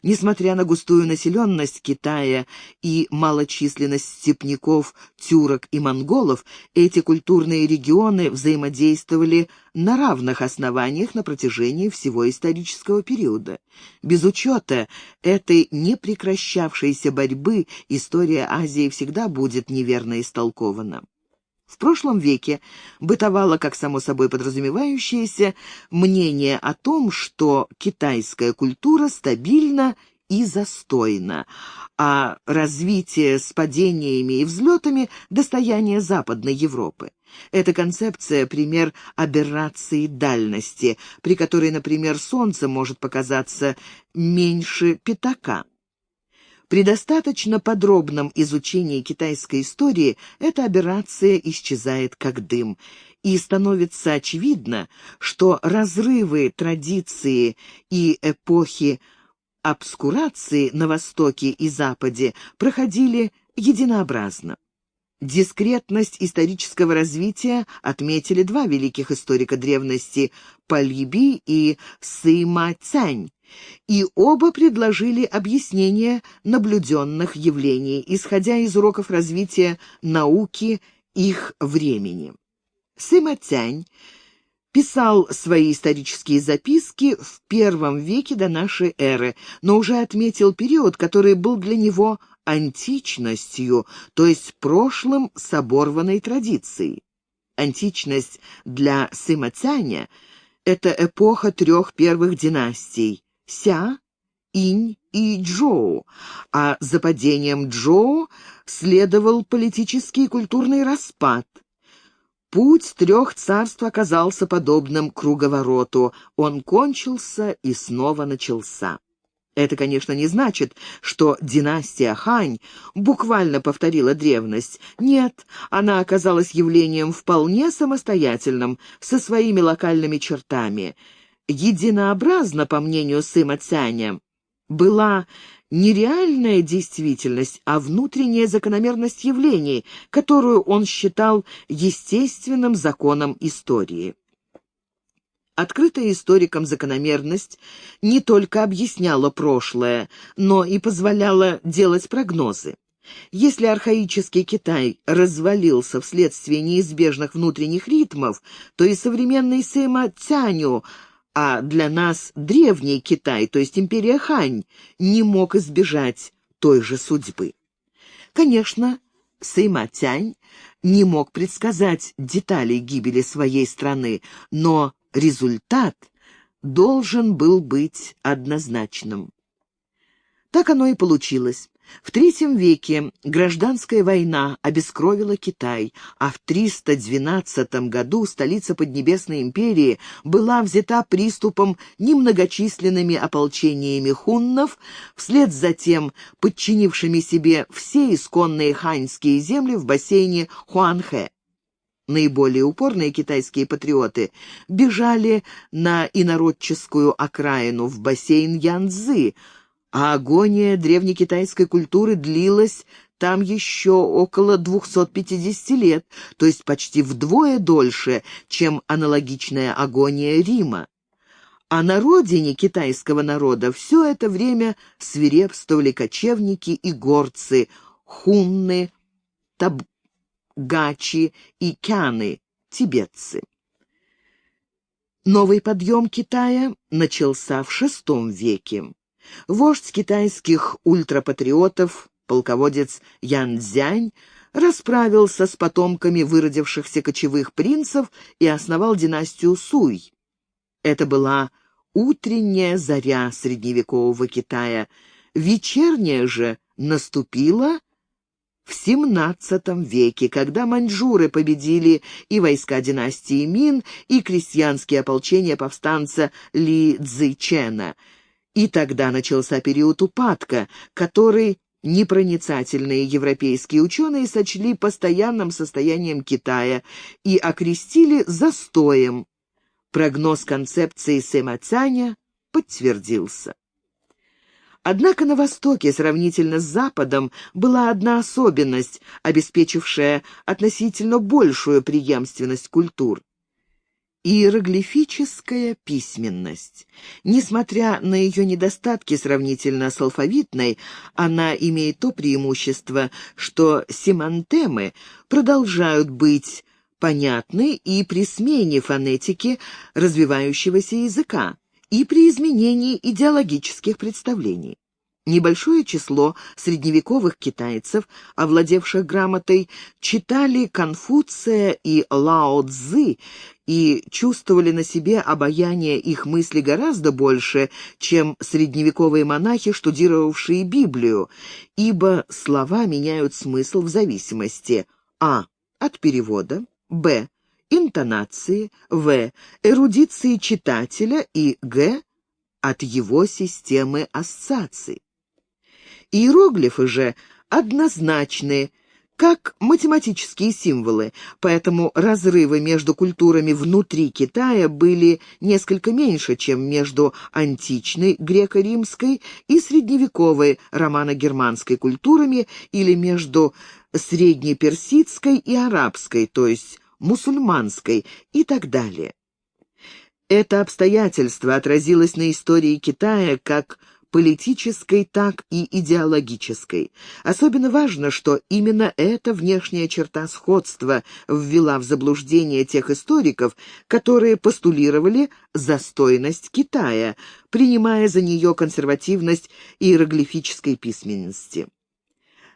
[SPEAKER 1] Несмотря на густую населенность Китая и малочисленность степняков, тюрок и монголов, эти культурные регионы взаимодействовали на равных основаниях на протяжении всего исторического периода. Без учета этой непрекращавшейся борьбы история Азии всегда будет неверно истолкована. В прошлом веке бытовало, как само собой подразумевающееся, мнение о том, что китайская культура стабильна и застойна, а развитие с падениями и взлетами – достояние Западной Европы. Эта концепция – пример аберрации дальности, при которой, например, Солнце может показаться меньше пятака. При достаточно подробном изучении китайской истории эта аберрация исчезает как дым, и становится очевидно, что разрывы традиции и эпохи обскурации на Востоке и Западе проходили единообразно. Дискретность исторического развития отметили два великих историка древности – Палиби и Сыма Цянь, и оба предложили объяснение наблюденных явлений, исходя из уроков развития науки их времени. Сыма Цянь писал свои исторические записки в I веке до нашей эры, но уже отметил период, который был для него античностью, то есть прошлым с оборванной традицией. Античность для Сыма Цяня – это эпоха трех первых династий – Ся, Инь и Чжоу, а за падением Чжоу следовал политический и культурный распад. Путь трех царств оказался подобным круговороту. Он кончился и снова начался. Это, конечно, не значит, что династия Хань буквально повторила древность. Нет, она оказалась явлением вполне самостоятельным, со своими локальными чертами. Единообразно, по мнению Сыма Цяня, была не реальная действительность, а внутренняя закономерность явлений, которую он считал естественным законом истории. Открытая историкам закономерность не только объясняла прошлое, но и позволяла делать прогнозы. Если архаический Китай развалился вследствие неизбежных внутренних ритмов, то и современный Сыма Цяню, а для нас древний Китай, то есть империя Хань, не мог избежать той же судьбы. Конечно, Сыма Цянь не мог предсказать деталей гибели своей страны, но результат должен был быть однозначным. Так оно и получилось. В III веке гражданская война обескровила Китай, а в 312 году столица Поднебесной империи была взята приступом немногочисленными ополчениями хуннов, вслед за тем подчинившими себе все исконные ханьские земли в бассейне Хуанхэ. Наиболее упорные китайские патриоты бежали на инородческую окраину в бассейн Янцзы, а агония древнекитайской культуры длилась там еще около 250 лет, то есть почти вдвое дольше, чем аналогичная агония Рима. А на родине китайского народа все это время свирепствовали кочевники и горцы, хунны, табгачи и кяны, тибетцы. Новый подъем Китая начался в VI веке. Вождь китайских ультрапатриотов, полководец Ян Цзянь, расправился с потомками выродившихся кочевых принцев и основал династию Суй. Это была утренняя заря средневекового Китая. Вечерняя же наступила в XVII веке, когда маньчжуры победили и войска династии Мин, и крестьянские ополчения повстанца Ли Цзичена. И тогда начался период упадка, который непроницательные европейские ученые сочли постоянным состоянием Китая и окрестили застоем. Прогноз концепции Сыма Цаня подтвердился. Однако на Востоке, сравнительно с Западом, была одна особенность, обеспечившая относительно большую преемственность культур. Иероглифическая письменность. Несмотря на ее недостатки сравнительно с алфавитной, она имеет то преимущество, что симантемы продолжают быть понятны и при смене фонетики развивающегося языка, и при изменении идеологических представлений. Небольшое число средневековых китайцев, овладевших грамотой, читали Конфуция и Лао Цзы и чувствовали на себе обаяние их мысли гораздо больше, чем средневековые монахи, штудировавшие Библию, ибо слова меняют смысл в зависимости а. от перевода, б. интонации, в. эрудиции читателя и г. от его системы ассоциаций. Иероглифы же однозначны, как математические символы, поэтому разрывы между культурами внутри Китая были несколько меньше, чем между античной греко-римской и средневековой романо-германской культурами или между среднеперсидской и арабской, то есть мусульманской и так далее. Это обстоятельство отразилось на истории Китая как политической, так и идеологической. Особенно важно, что именно эта внешняя черта сходства ввела в заблуждение тех историков, которые постулировали застойность Китая, принимая за нее консервативность иероглифической письменности.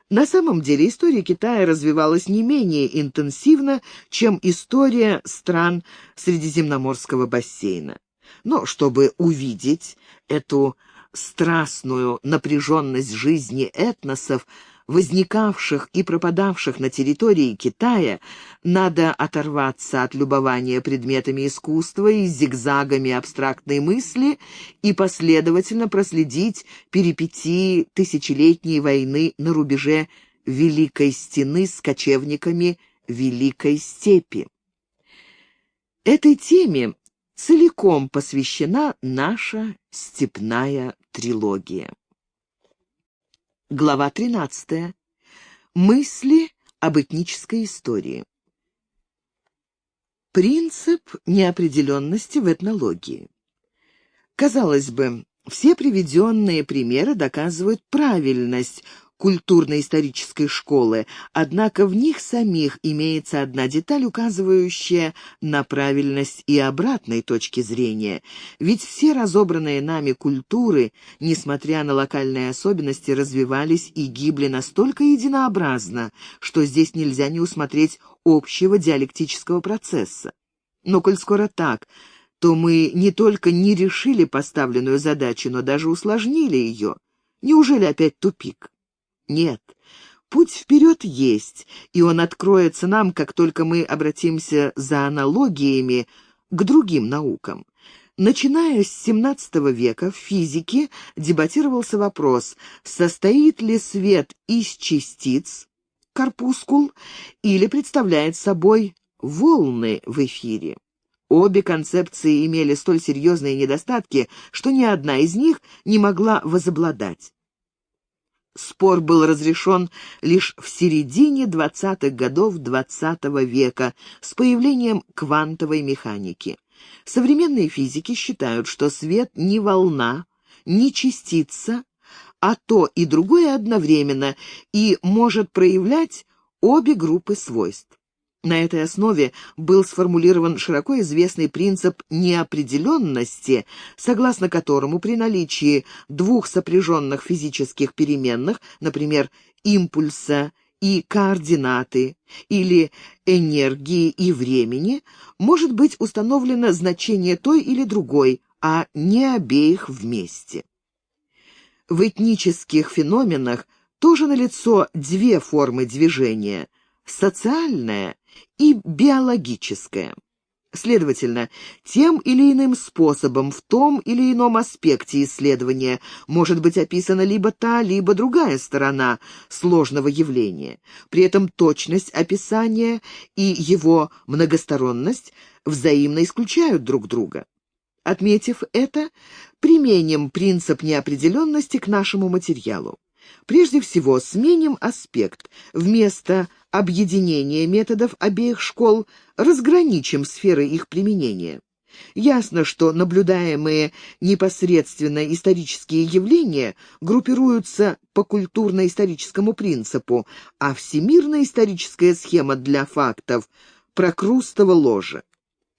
[SPEAKER 1] На самом деле история Китая развивалась не менее интенсивно, чем история стран Средиземноморского бассейна. Но чтобы увидеть эту страстную напряженность жизни этносов, возникавших и пропадавших на территории Китая, надо оторваться от любования предметами искусства и зигзагами абстрактной мысли и последовательно проследить перипетии тысячелетней войны на рубеже Великой Стены с кочевниками Великой Степи. Этой теме целиком посвящена наша степная трилогия. Глава 13. Мысли об этнической истории. Принцип неопределенности в этнологии. Казалось бы, все приведенные примеры доказывают правильность культурно-исторической школы, однако в них самих имеется одна деталь, указывающая на правильность и обратной точки зрения. Ведь все разобранные нами культуры, несмотря на локальные особенности, развивались и гибли настолько единообразно, что здесь нельзя не усмотреть общего диалектического процесса. Но коль скоро так, то мы не только не решили поставленную задачу, но даже усложнили ее. Неужели опять тупик? Нет, путь вперед есть, и он откроется нам, как только мы обратимся за аналогиями к другим наукам. Начиная с XVII века в физике дебатировался вопрос, состоит ли свет из частиц, корпускул, или представляет собой волны в эфире. Обе концепции имели столь серьезные недостатки, что ни одна из них не могла возобладать. Спор был разрешен лишь в середине 20-х годов XX века с появлением квантовой механики. Современные физики считают, что свет не волна, не частица, а то и другое одновременно и может проявлять обе группы свойств. На этой основе был сформулирован широко известный принцип неопределенности, согласно которому при наличии двух сопряженных физических переменных, например, импульса и координаты, или энергии и времени, может быть установлено значение той или другой, а не обеих вместе. В этнических феноменах Тоже налицо две формы движения — социальное и биологическое. Следовательно, тем или иным способом в том или ином аспекте исследования может быть описана либо та, либо другая сторона сложного явления. При этом точность описания и его многосторонность взаимно исключают друг друга. Отметив это, применим принцип неопределенности к нашему материалу. Прежде всего, сменим аспект. Вместо объединения методов обеих школ разграничим сферы их применения. Ясно, что наблюдаемые непосредственно исторические явления группируются по культурно-историческому принципу, а всемирно-историческая схема для фактов – прокрустово ложе.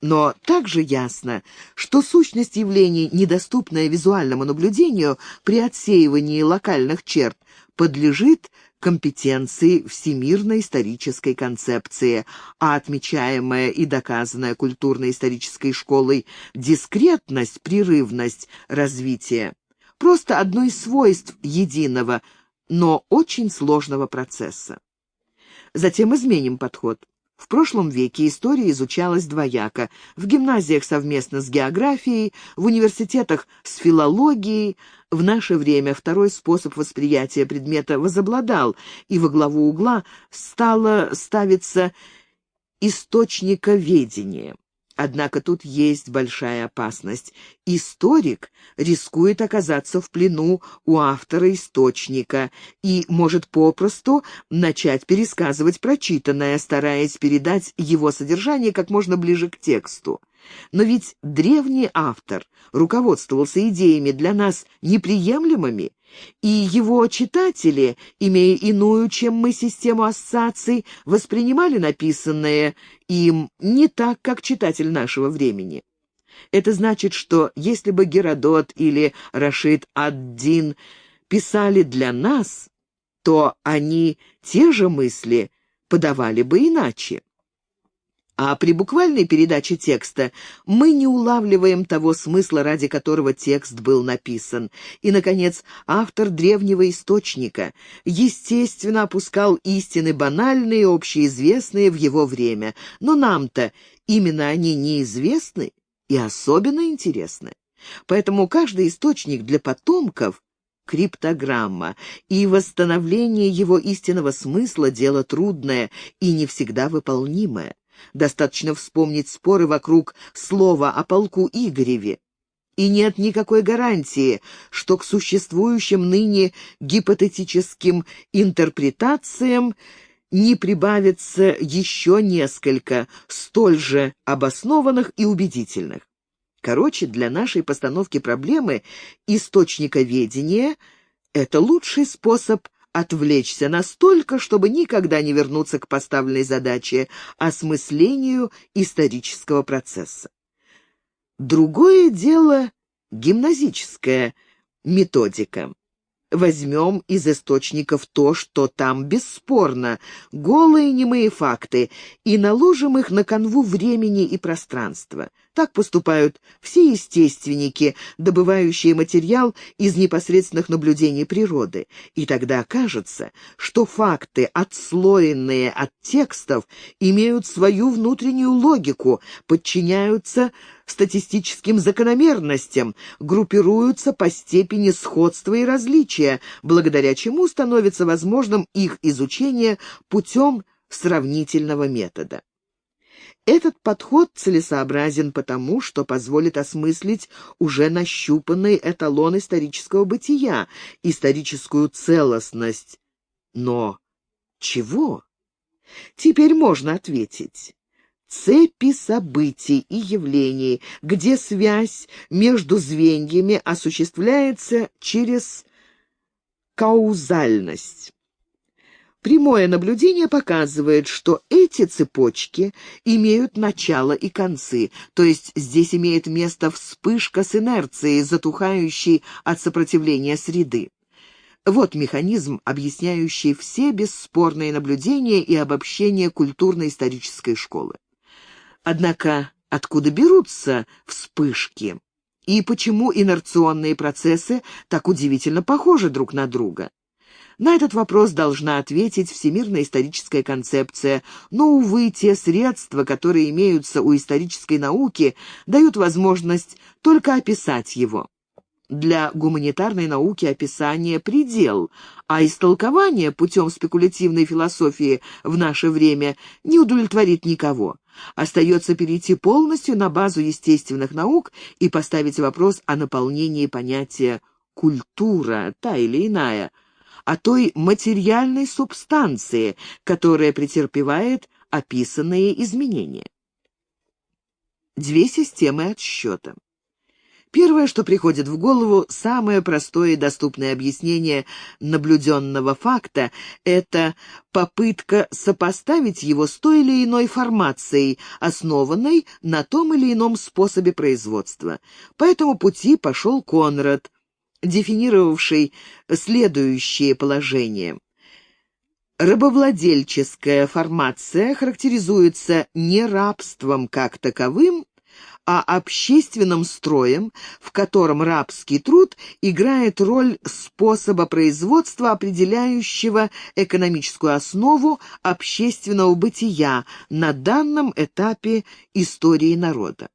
[SPEAKER 1] Но также ясно, что сущность явлений, недоступная визуальному наблюдению при отсеивании локальных черт, подлежит компетенции всемирно-исторической концепции, а отмечаемая и доказанная культурно-исторической школой дискретность, прерывность развития – просто одно из свойств единого, но очень сложного процесса. Затем изменим подход. В прошлом веке история изучалась двояко: в гимназиях совместно с географией, в университетах с филологией. В наше время второй способ восприятия предмета возобладал, и во главу угла стало ставиться источниковедение. Однако тут есть большая опасность. Историк рискует оказаться в плену у автора источника и может попросту начать пересказывать прочитанное, стараясь передать его содержание как можно ближе к тексту. Но ведь древний автор руководствовался идеями для нас неприемлемыми, и его читатели, имея иную, чем мы, систему ассоциаций, воспринимали написанное им не так, как читатель нашего времени. Это значит, что если бы Геродот или Рашид ад-Дин писали для нас, то они те же мысли подавали бы иначе. А при буквальной передаче текста мы не улавливаем того смысла, ради которого текст был написан. И, наконец, автор древнего источника, естественно, опускал истины банальные, общеизвестные в его время. Но нам-то именно они неизвестны и особенно интересны. Поэтому каждый источник для потомков — криптограмма, и восстановление его истинного смысла — дело трудное и не всегда выполнимое. Достаточно вспомнить споры вокруг слова о полку Игореве. И нет никакой гарантии, что к существующим ныне гипотетическим интерпретациям не прибавится еще несколько, столь же обоснованных и убедительных. Короче, для нашей постановки проблемы источниковедение — это лучший способ отвлечься настолько, чтобы никогда не вернуться к поставленной задаче — осмыслению исторического процесса. Другое дело — гимназическая методика. Возьмем из источников то, что там бесспорно, голые немые факты, и наложим их на канву времени и пространства. Так поступают все естественники, добывающие материал из непосредственных наблюдений природы. И тогда окажется, что факты, отслоенные от текстов, имеют свою внутреннюю логику, подчиняются статистическим закономерностям, группируются по степени сходства и различия, благодаря чему становится возможным их изучение путем сравнительного метода. Этот подход целесообразен потому, что позволит осмыслить уже нащупанный эталон исторического бытия, историческую целостность. Но чего? Теперь можно ответить. Цепи событий и явлений, где связь между звеньями осуществляется через каузальность. Прямое наблюдение показывает, что эти цепочки имеют начало и концы, то есть здесь имеет место вспышка с инерцией, затухающей от сопротивления среды. Вот механизм, объясняющий все бесспорные наблюдения и обобщения культурно-исторической школы. Однако откуда берутся вспышки? И почему инерционные процессы так удивительно похожи друг на друга? На этот вопрос должна ответить всемирная историческая концепция, но, увы, те средства, которые имеются у исторической науки, дают возможность только описать его. Для гуманитарной науки описание — предел, а истолкование путем спекулятивной философии в наше время не удовлетворит никого. Остается перейти полностью на базу естественных наук и поставить вопрос о наполнении понятия «культура», та или иная, о той материальной субстанции, которая претерпевает описанные изменения. Две системы отсчета. Первое, что приходит в голову, самое простое и доступное объяснение наблюденного факта — это попытка сопоставить его с той или иной формацией, основанной на том или ином способе производства. По этому пути пошел Конрад, дефинировавший следующее положение. Рабовладельческая формация характеризуется не рабством как таковым, а общественным строем, в котором рабский труд играет роль способа производства, определяющего экономическую основу общественного бытия на данном этапе истории народа.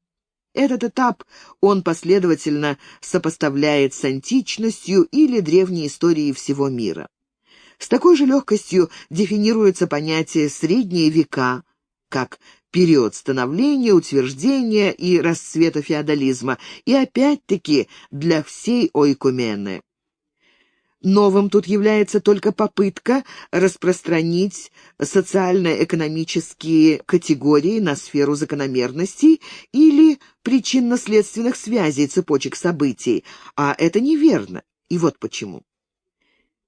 [SPEAKER 1] Этот этап он последовательно сопоставляет с античностью или древней историей всего мира. С такой же легкостью дефинируется понятие «средние века» как период становления, утверждения и расцвета феодализма, и опять-таки для всей ойкумены. Новым тут является только попытка распространить социально-экономические категории на сферу закономерностей или причинно-следственных связей цепочек событий, а это неверно, и вот почему.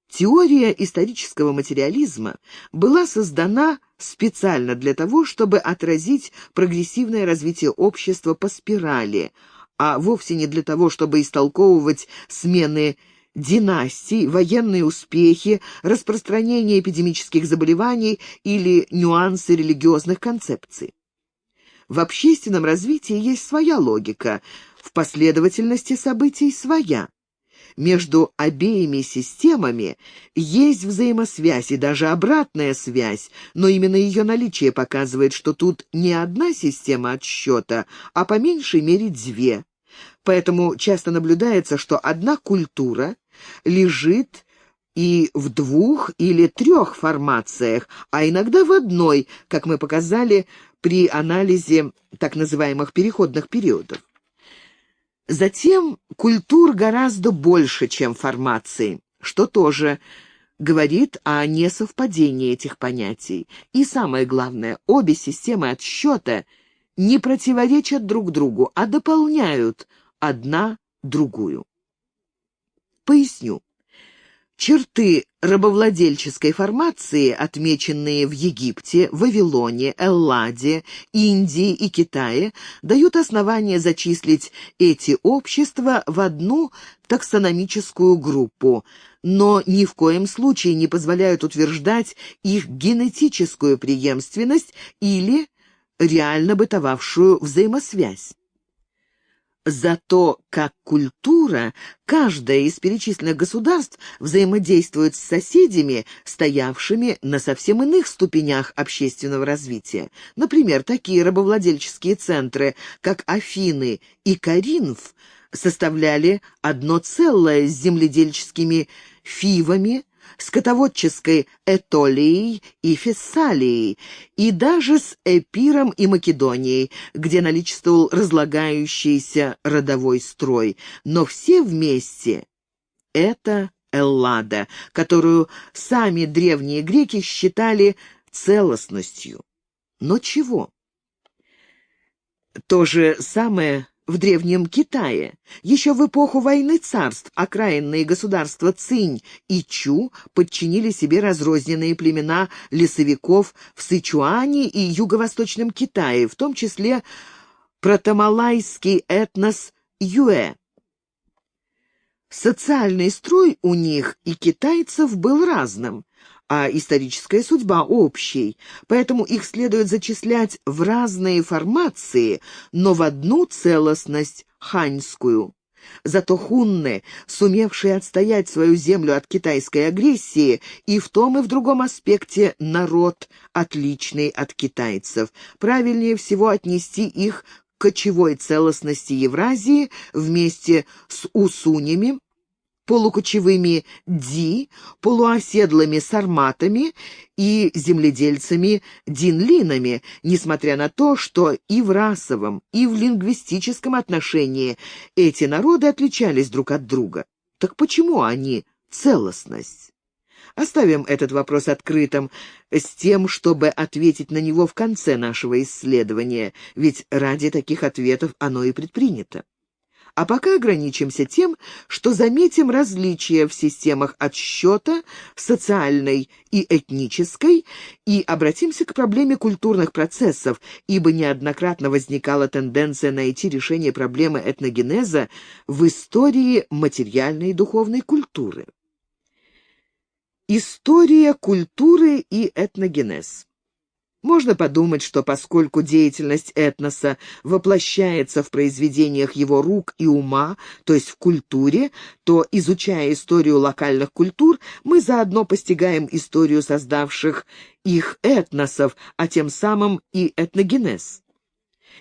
[SPEAKER 1] Теория исторического материализма была создана специально для того, чтобы отразить прогрессивное развитие общества по спирали, а вовсе не для того, чтобы истолковывать смены династий, военные успехи, распространение эпидемических заболеваний или нюансы религиозных концепций. В общественном развитии есть своя логика, в последовательности событий своя. Между обеими системами есть взаимосвязь и даже обратная связь, но именно ее наличие показывает, что тут не одна система отсчета, а по меньшей мере две. Поэтому часто наблюдается, что одна культура лежит и в двух или трех формациях, а иногда в одной, как мы показали при анализе так называемых переходных периодов. Затем культур гораздо больше, чем формаций, что тоже говорит о несовпадении этих понятий. И самое главное, обе системы отсчета не противоречат друг другу, а дополняют одна другую. Поясню. Черты рабовладельческой формации, отмеченные в Египте, Вавилоне, Элладе, Индии и Китае, дают основание зачислить эти общества в одну таксономическую группу, но ни в коем случае не позволяют утверждать их генетическую преемственность или реально бытовавшую взаимосвязь. Зато как культура каждое из перечисленных государств взаимодействует с соседями, стоявшими на совсем иных ступенях общественного развития. Например, такие рабовладельческие центры, как Афины и Коринф, составляли одно целое с земледельческими Фивами, скотоводческой Этолией и Фессалией, и даже с Эпиром и Македонией, где наличествовал разлагающийся родовой строй. Но все вместе — это Эллада, которую сами древние греки считали целостностью. Но чего? То же самое в Древнем Китае. Еще в эпоху войны царств окраинные государства Цинь и Чу подчинили себе разрозненные племена лесовиков в Сычуане и Юго-Восточном Китае, в том числе протомалайский этнос Юэ. Социальный строй у них и китайцев был разным, а историческая судьба общей, поэтому их следует зачислять в разные формации, но в одну целостность ханьскую. Зато хунны, сумевшие отстоять свою землю от китайской агрессии, и в том и в другом аспекте народ, отличный от китайцев. Правильнее всего отнести их к кочевой целостности Евразии вместе с усунями, полукочевыми ди, полуоседлыми сарматами и земледельцами-динлинами, несмотря на то, что и в расовом, и в лингвистическом отношении эти народы отличались друг от друга. Так почему они целостность? Оставим этот вопрос открытым, с тем, чтобы ответить на него в конце нашего исследования, ведь ради таких ответов оно и предпринято. А пока ограничимся тем, что заметим различия в системах отсчета, социальной и этнической, и обратимся к проблеме культурных процессов, ибо неоднократно возникала тенденция найти решение проблемы этногенеза в истории материальной и духовной культуры. История культуры и этногенез. Можно подумать, что поскольку деятельность этноса воплощается в произведениях его рук и ума, то есть в культуре, то, изучая историю локальных культур, мы заодно постигаем историю создавших их этносов, а тем самым и этногенез.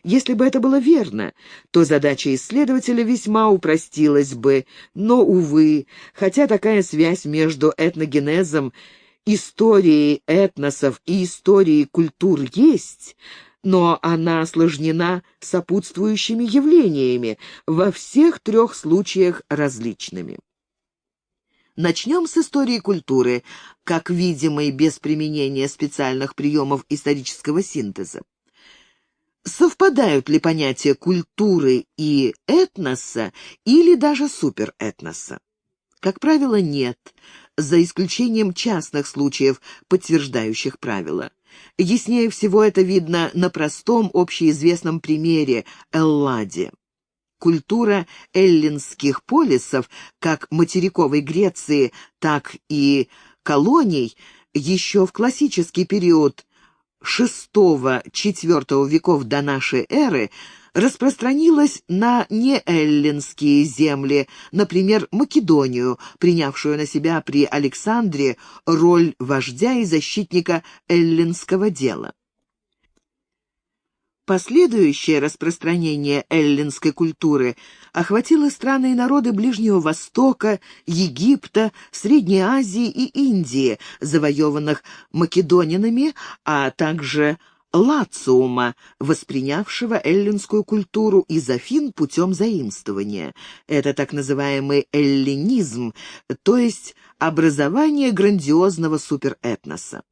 [SPEAKER 1] Если бы это было верно, то задача исследователя весьма упростилась бы, но, увы, хотя такая связь между этногенезом, историей этносов и историей культур есть, но она осложнена сопутствующими явлениями, во всех трех случаях различными. Начнем с истории культуры, как видимой без применения специальных приемов исторического синтеза. Совпадают ли понятия культуры и этноса или даже суперэтноса? Как правило, нет, за исключением частных случаев, подтверждающих правило. Яснее всего это видно на простом общеизвестном примере Элладе. Культура эллинских полисов, как материковой Греции, так и колоний, еще в классический период VI-IV веков до нашей эры распространилась на неэллинские земли, например, Македонию, принявшую на себя при Александре роль вождя и защитника эллинского дела. Последующее распространение эллинской культуры охватило страны и народы Ближнего Востока, Египта, Средней Азии и Индии, завоеванных македонянами, а также Лациума, воспринявшего эллинскую культуру из Афин путем заимствования. Это так называемый эллинизм, то есть образование грандиозного суперэтноса.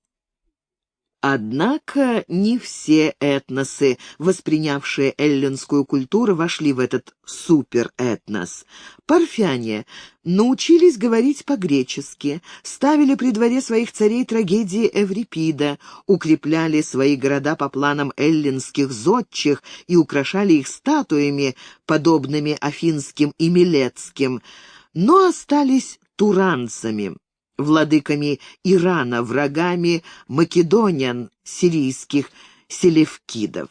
[SPEAKER 1] Однако не все этносы, воспринявшие эллинскую культуру, вошли в этот суперэтнос. Парфяне научились говорить по-гречески, ставили при дворе своих царей трагедии Эврипида, укрепляли свои города по планам эллинских зодчих и украшали их статуями, подобными афинским и милетским, но остались туранцами, владыками Ирана, врагами македонян, сирийских селевкидов.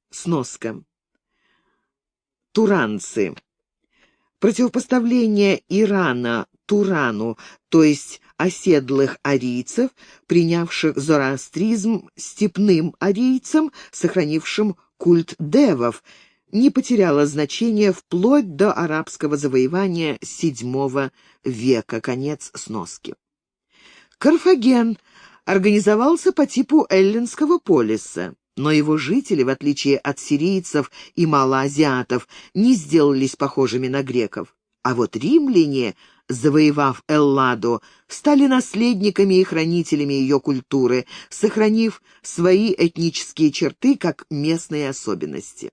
[SPEAKER 1] Сноска. Туранцы. Противопоставление Ирана Турану, то есть оседлых арийцев, принявших зороастризм, степным арийцам, сохранившим культ девов, не потеряло значения вплоть до арабского завоевания VII века. Конец сноски. Карфаген организовался по типу эллинского полиса, но его жители, в отличие от сирийцев и малоазиатов, не сделались похожими на греков. А вот римляне, завоевав Элладу, стали наследниками и хранителями ее культуры, сохранив свои этнические черты как местные особенности.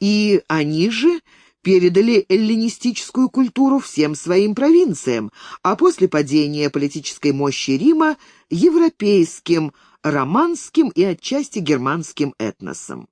[SPEAKER 1] И они же передали эллинистическую культуру всем своим провинциям, а после падения политической мощи Рима – европейским, романским и отчасти германским этносам.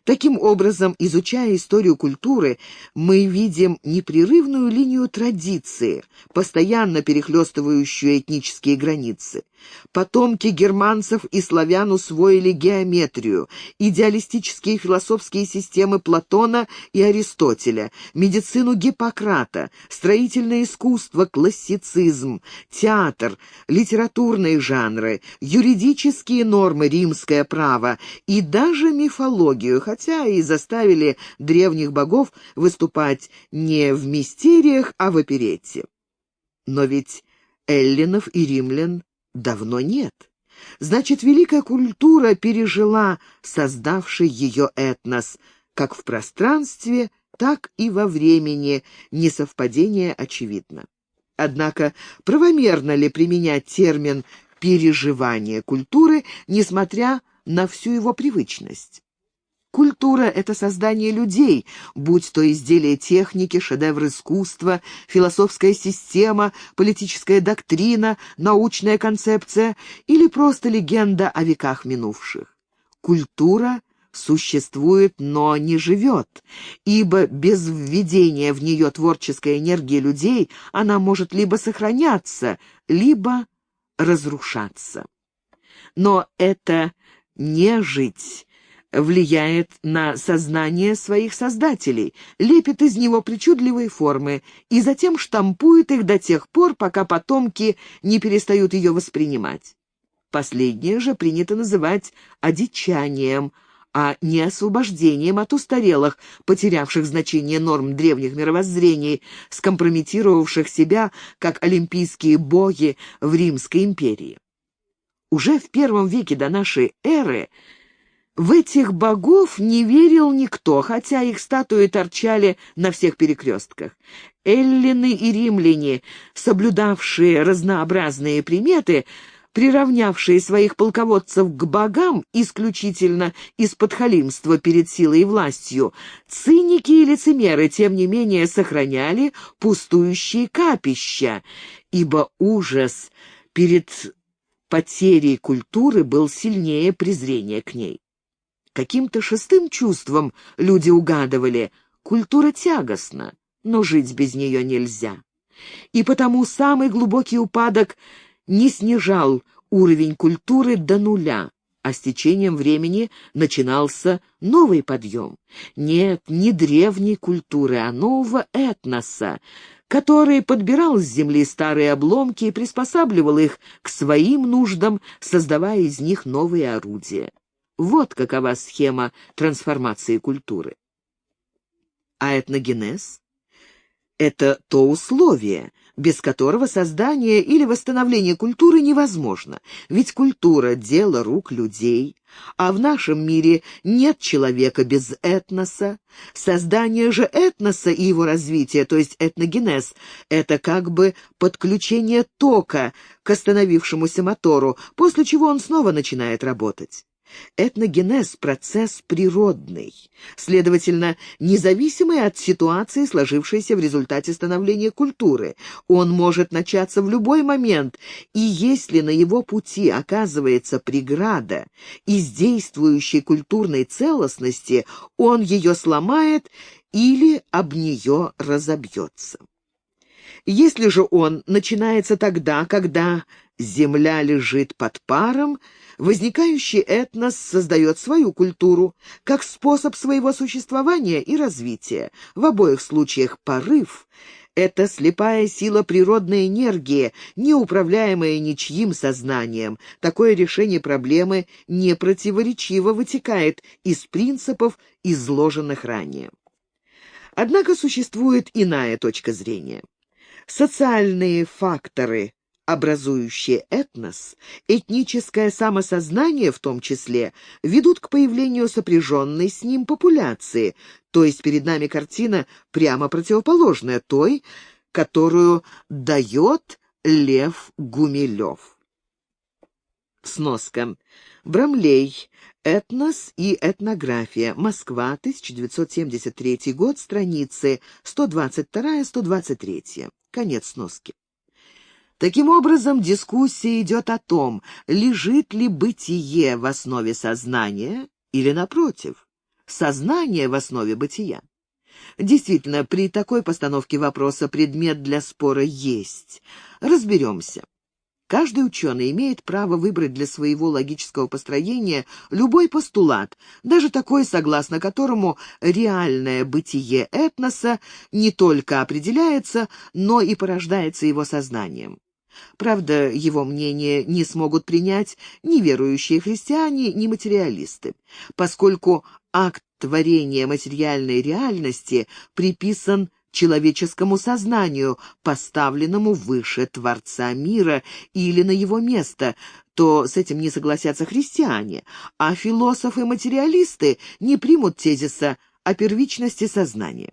[SPEAKER 1] Таким образом, изучая историю культуры, мы видим непрерывную линию традиции, постоянно перехлестывающую этнические границы. Потомки германцев и славян усвоили геометрию, идеалистические философские системы Платона и Аристотеля, медицину Гиппократа, строительное искусство, классицизм, театр, литературные жанры, юридические нормы, римское право и даже мифологию, хотя и заставили древних богов выступать не в мистериях, а в оперетте. Но ведь эллинов и римлян давно нет. Значит, великая культура пережила создавший ее этнос, как в пространстве, так и во времени, несовпадение очевидно. Однако правомерно ли применять термин «переживание культуры», несмотря на всю его привычность? Культура — это создание людей, будь то изделие техники, шедевр искусства, философская система, политическая доктрина, научная концепция или просто легенда о веках минувших. Культура существует, но не живет, ибо без введения в нее творческой энергии людей она может либо сохраняться, либо разрушаться. Но это не жить влияет на сознание своих создателей, лепит из него причудливые формы и затем штампует их до тех пор, пока потомки не перестают ее воспринимать. Последнее же принято называть одичанием, а не освобождением от устарелых, потерявших значение норм древних мировоззрений, скомпрометировавших себя, как олимпийские боги в Римской империи. Уже в I веке до нашей эры в этих богов не верил никто, хотя их статуи торчали на всех перекрестках. Эллины и римляне, соблюдавшие разнообразные приметы, приравнявшие своих полководцев к богам исключительно из подхалимства перед силой и властью, циники и лицемеры, тем не менее, сохраняли пустующие капища, ибо ужас перед потерей культуры был сильнее презрения к ней. Каким-то шестым чувством люди угадывали: культура тягостна, но жить без нее нельзя. И потому самый глубокий упадок не снижал уровень культуры до нуля, а с течением времени начинался новый подъем. Нет, не древней культуры, а нового этноса, который подбирал с земли старые обломки и приспосабливал их к своим нуждам, создавая из них новые орудия. Вот какова схема трансформации культуры. А этногенез — это то условие, без которого создание или восстановление культуры невозможно. Ведь культура — дело рук людей, а в нашем мире нет человека без этноса. Создание же этноса и его развитие, то есть этногенез, это как бы подключение тока к остановившемуся мотору, после чего он снова начинает работать. Этногенез — процесс природный, следовательно, независимый от ситуации, сложившейся в результате становления культуры. Он может начаться в любой момент, и если на его пути оказывается преграда из действующей культурной целостности, он ее сломает или об нее разобьется. Если же он начинается тогда, когда земля лежит под паром, возникающий этнос создает свою культуру как способ своего существования и развития. В обоих случаях порыв — это слепая сила природной энергии, не управляемая ничьим сознанием. Такое решение проблемы непротиворечиво вытекает из принципов, изложенных ранее. Однако существует иная точка зрения. Социальные факторы, образующие этнос, этническое самосознание в том числе, ведут к появлению сопряженной с ним популяции, то есть перед нами картина прямо противоположная той, которую дает Лев Гумилев. Сноска. Брамлей. Этнос и этнография. Москва, 1973 год, страницы 122-123. Конец сноски. Таким образом, дискуссия идет о том, лежит ли бытие в основе сознания или, напротив, сознание в основе бытия. Действительно, при такой постановке вопроса предмет для спора есть. Разберемся. Каждый ученый имеет право выбрать для своего логического построения любой постулат, даже такой, согласно которому реальное бытие этноса не только определяется, но и порождается его сознанием. Правда, его мнение не смогут принять ни верующие христиане, ни материалисты, поскольку акт творения материальной реальности приписан человеческому сознанию, поставленному выше Творца мира или на его место, то с этим не согласятся христиане, а философы-материалисты не примут тезиса о первичности сознания.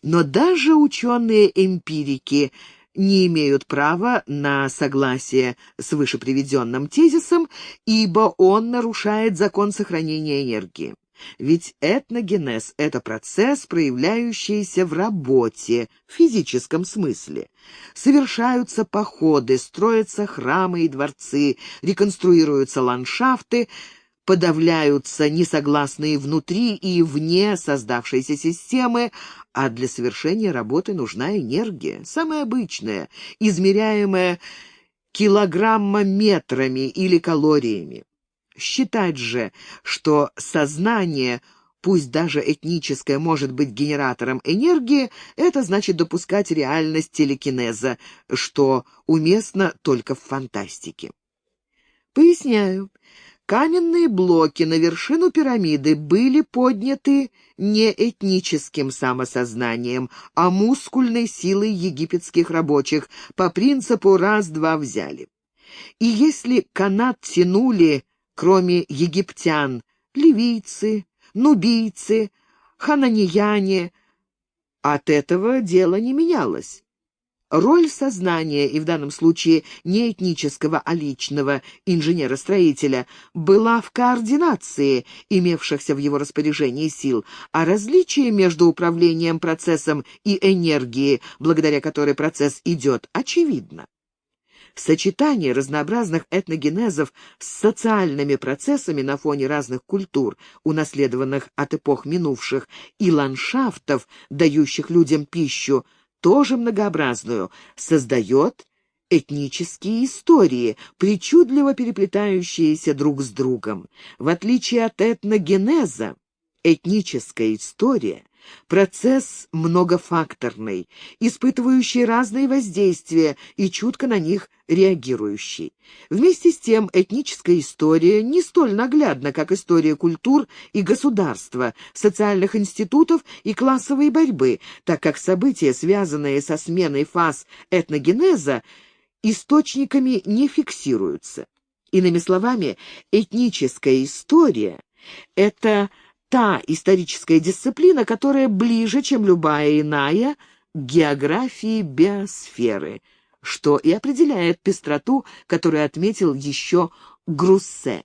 [SPEAKER 1] Но даже ученые-эмпирики не имеют права на согласие с вышеприведенным тезисом, ибо он нарушает закон сохранения энергии. Ведь этногенез — это процесс, проявляющийся в работе, в физическом смысле. Совершаются походы, строятся храмы и дворцы, реконструируются ландшафты, подавляются несогласные внутри и вне создавшейся системы, а для совершения работы нужна энергия, самая обычная, измеряемая килограммометрами или калориями. Считать же, что сознание, пусть даже этническое, может быть генератором энергии, это значит допускать реальность телекинеза, что уместно только в фантастике. Поясняю. Каменные блоки на вершину пирамиды были подняты не этническим самосознанием, а мускульной силой египетских рабочих по принципу «раз-два взяли». И если канат тянули, кроме египтян, ливийцы, нубийцы, хананияне, от этого дело не менялось. Роль сознания, и в данном случае не этнического, а личного инженера-строителя, была в координации имевшихся в его распоряжении сил, а различие между управлением процессом и энергией, благодаря которой процесс идет, очевидно. Сочетание разнообразных этногенезов с социальными процессами на фоне разных культур, унаследованных от эпох минувших, и ландшафтов, дающих людям пищу, тоже многообразную, создает этнические истории, причудливо переплетающиеся друг с другом. В отличие от этногенеза, этническая история — процесс многофакторный, испытывающий разные воздействия и чутко на них реагирующий. Вместе с тем, этническая история не столь наглядна, как история культур и государства, социальных институтов и классовой борьбы, так как события, связанные со сменой фаз этногенеза, источниками не фиксируются. Иными словами, этническая история — это та историческая дисциплина, которая ближе, чем любая иная, к географии биосферы, что и определяет пестроту, которую отметил еще Груссе.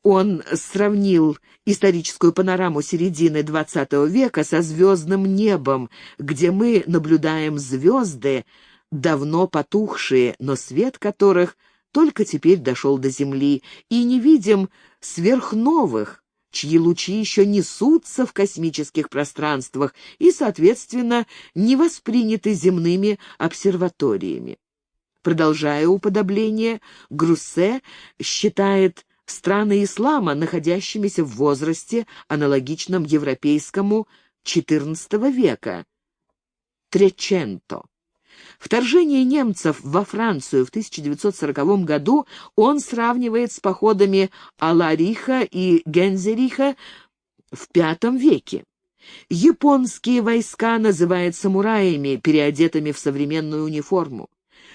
[SPEAKER 1] Он сравнил историческую панораму середины XX века со звездным небом, где мы наблюдаем звезды, давно потухшие, но свет которых только теперь дошел до Земли, и не видим сверхновых, чьи лучи еще несутся в космических пространствах и, соответственно, не восприняты земными обсерваториями. Продолжая уподобление, Груссе считает страны ислама находящимися в возрасте, аналогичном европейскому XIV века, Треченто. Вторжение немцев во Францию в 1940 году он сравнивает с походами Алариха и Гензериха в V веке. Японские войска называют самураями, переодетыми в современную униформу.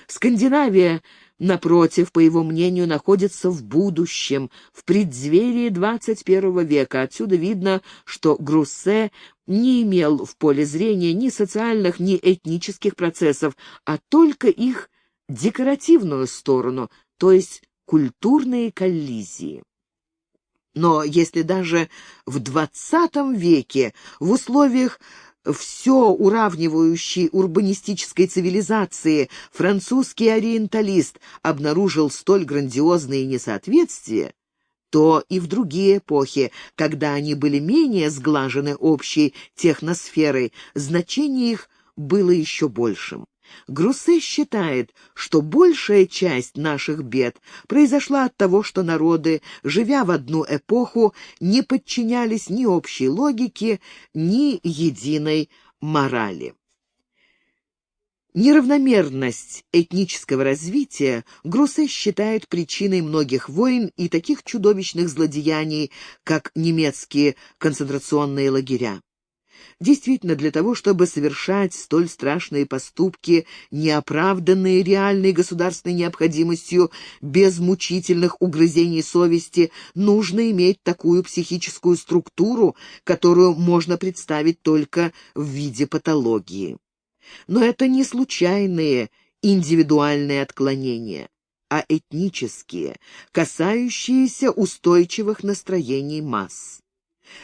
[SPEAKER 1] Скандинавия, напротив, по его мнению, находится в будущем, в преддверии XXI века. Отсюда видно, что Груссе не имел в поле зрения ни социальных, ни этнических процессов, а только их декоративную сторону, то есть культурные коллизии. Но если даже в XX веке в условиях все уравнивающей урбанистической цивилизации французский ориенталист обнаружил столь грандиозные несоответствия, то и в другие эпохи, когда они были менее сглажены общей техносферой, значение их было еще большим. Груссе считает, что большая часть наших бед произошла от того, что народы, живя в одну эпоху, не подчинялись ни общей логике, ни единой морали. Неравномерность этнического развития Груссе считает причиной многих войн и таких чудовищных злодеяний, как немецкие концентрационные лагеря. Действительно, для того, чтобы совершать столь страшные поступки, неоправданные реальной государственной необходимостью, без мучительных угрызений совести, нужно иметь такую психическую структуру, которую можно представить только в виде патологии. Но это не случайные индивидуальные отклонения, а этнические, касающиеся устойчивых настроений масс.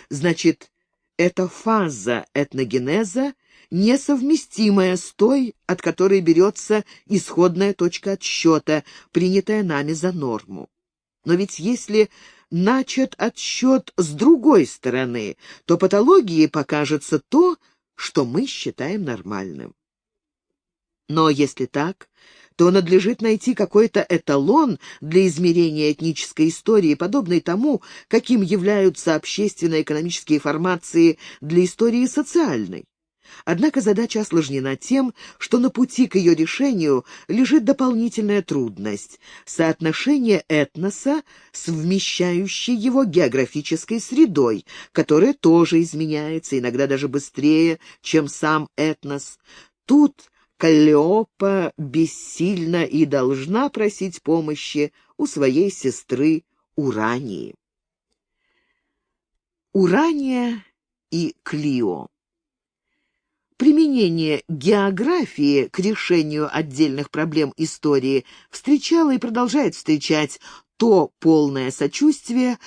[SPEAKER 1] Значит, это фаза этногенеза, несовместимая с той, от которой берется исходная точка отсчета, принятая нами за норму. Но ведь если начат отсчет с другой стороны, то патологией покажется то, что мы считаем нормальным. Но если так, то надлежит найти какой-то эталон для измерения этнической истории, подобный тому, каким являются общественно-экономические формации для истории социальной. Однако задача осложнена тем, что на пути к ее решению лежит дополнительная трудность – соотношение этноса с вмещающей его географической средой, которая тоже изменяется, иногда даже быстрее, чем сам этнос. Тут Каллиопа бессильна и должна просить помощи у своей сестры Урании. Урания и Клио. Применение географии к решению отдельных проблем истории встречало и продолжает встречать то полное сочувствие,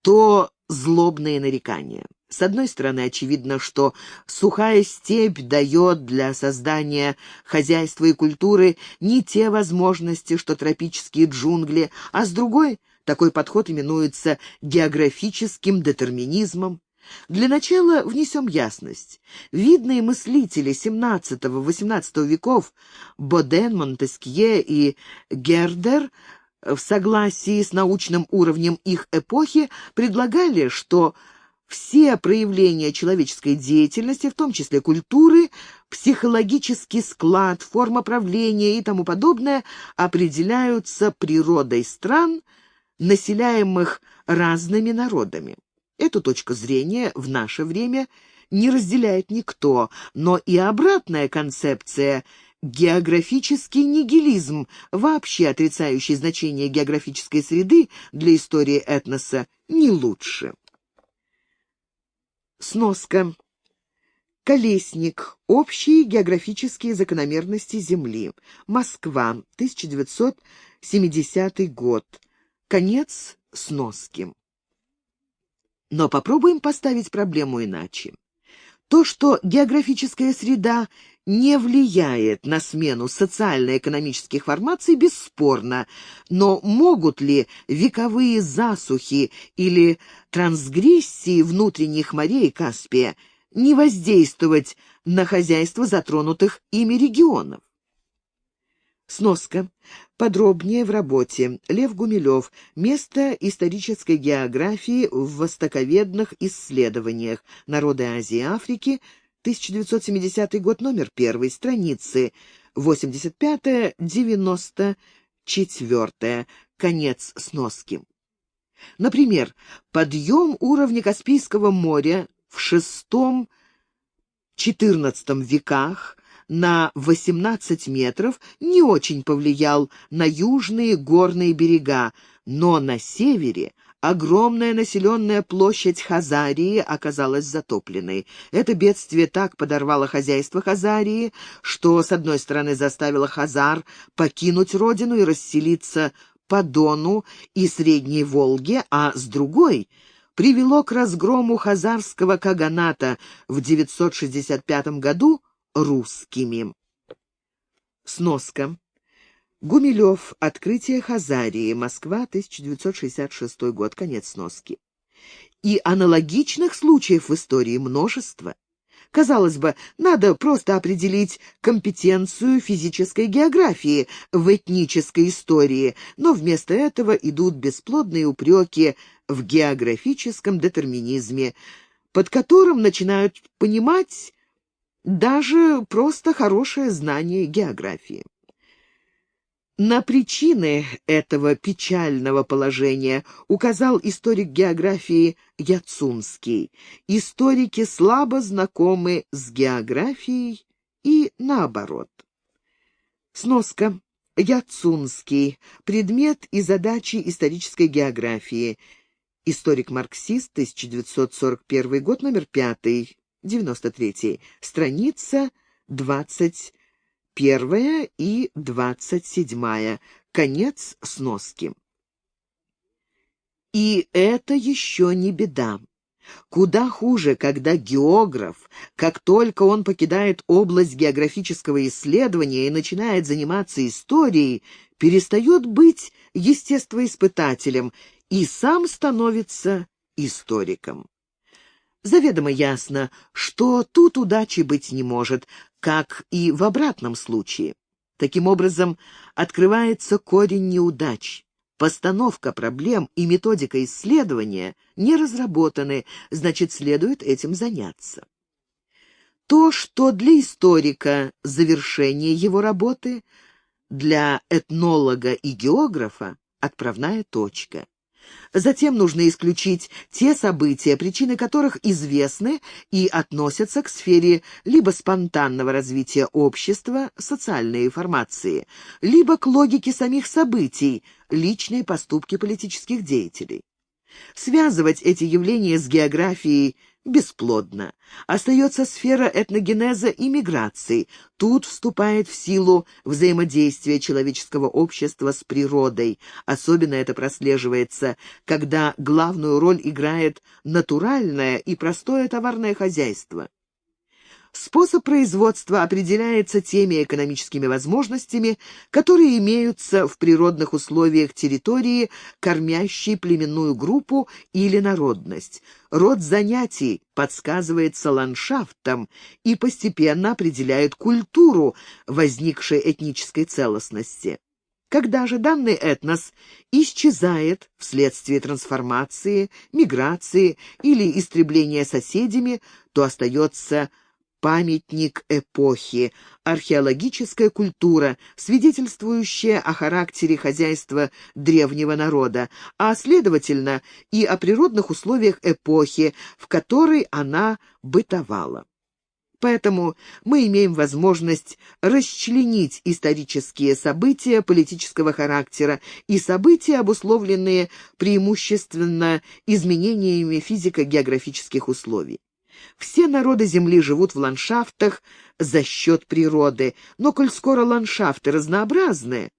[SPEAKER 1] то злобные нарекания. С одной стороны, очевидно, что сухая степь дает для создания хозяйства и культуры не те возможности, что тропические джунгли, а с другой, такой подход именуется географическим детерминизмом. Для начала внесем ясность. Видные мыслители XVII-XVIII веков Боден, Монтескье и Гердер в согласии с научным уровнем их эпохи предлагали, что все проявления человеческой деятельности, в том числе культуры, психологический склад, форма правления и тому подобное, определяются природой стран, населяемых разными народами. Эту точку зрения в наше время не разделяет никто, но и обратная концепция – географический нигилизм, вообще отрицающий значение географической среды для истории этноса, не лучше. Сноска. Колесник. Общие географические закономерности Земли. Москва. 1970 год. Конец сноски. Но попробуем поставить проблему иначе. То, что географическая среда не влияет на смену социально-экономических формаций, бесспорно, но могут ли вековые засухи или трансгрессии внутренних морей Каспия не воздействовать на хозяйство затронутых ими регионов? Сноска. Подробнее в работе. Лев Гумилев. Место исторической географии в востоковедных исследованиях. Народы Азии и Африки. 1970 год, номер 1, страницы 85-94. Конец сноски. Например, подъем уровня Каспийского моря в VI-XIV веках на 18 метров не очень повлиял на южные горные берега, но на севере огромная населенная площадь Хазарии оказалась затопленной. Это бедствие так подорвало хозяйство Хазарии, что, с одной стороны, заставило хазар покинуть родину и расселиться по Дону и Средней Волге, а с другой привело к разгрому хазарского каганата в 965 году русскими. Сноска. Гумилев. Открытие Хазарии. Москва, 1966 год. Конец сноски. И аналогичных случаев в истории множество. Казалось бы, надо просто определить компетенцию физической географии в этнической истории, но вместо этого идут бесплодные упреки в географическом детерминизме, под которым начинают понимать даже просто хорошее знание географии. На причины этого печального положения указал историк географии Яцунский. Историки слабо знакомы с географией и наоборот. Сноска. Яцунский. Предмет и задачи исторической географии. Историк-марксист, 1941 год, номер 5, 93. Страница 21 и 27. Конец сноски. И это еще не беда. Куда хуже, когда географ, как только он покидает область географического исследования и начинает заниматься историей, перестает быть естествоиспытателем и сам становится историком. Заведомо ясно, что тут удачи быть не может, как и в обратном случае. Таким образом, открывается корень неудач. Постановка проблем и методика исследования не разработаны, значит, следует этим заняться. То, что для историка завершение его работы, для этнолога и географа отправная точка. Затем нужно исключить те события, причины которых известны и относятся к сфере либо спонтанного развития общества, социальной формации, либо к логике самих событий, личные поступки политических деятелей. Связывать эти явления с географией бесплодно. Остается сфера этногенеза и миграции. Тут вступает в силу взаимодействие человеческого общества с природой. Особенно это прослеживается, когда главную роль играет натуральное и простое товарное хозяйство. Способ производства определяется теми экономическими возможностями, которые имеются в природных условиях территории, кормящей племенную группу или народность. Род занятий подсказывается ландшафтом и постепенно определяет культуру возникшей этнической целостности. Когда же данный этнос исчезает вследствие трансформации, миграции или истребления соседями, то остается памятник эпохи, археологическая культура, свидетельствующая о характере хозяйства древнего народа, а, следовательно, и о природных условиях эпохи, в которой она бытовала. Поэтому мы имеем возможность расчленить исторические события политического характера и события, обусловленные преимущественно изменениями физико-географических условий. Все народы Земли живут в ландшафтах за счет природы, но коль скоро ландшафты разнообразны,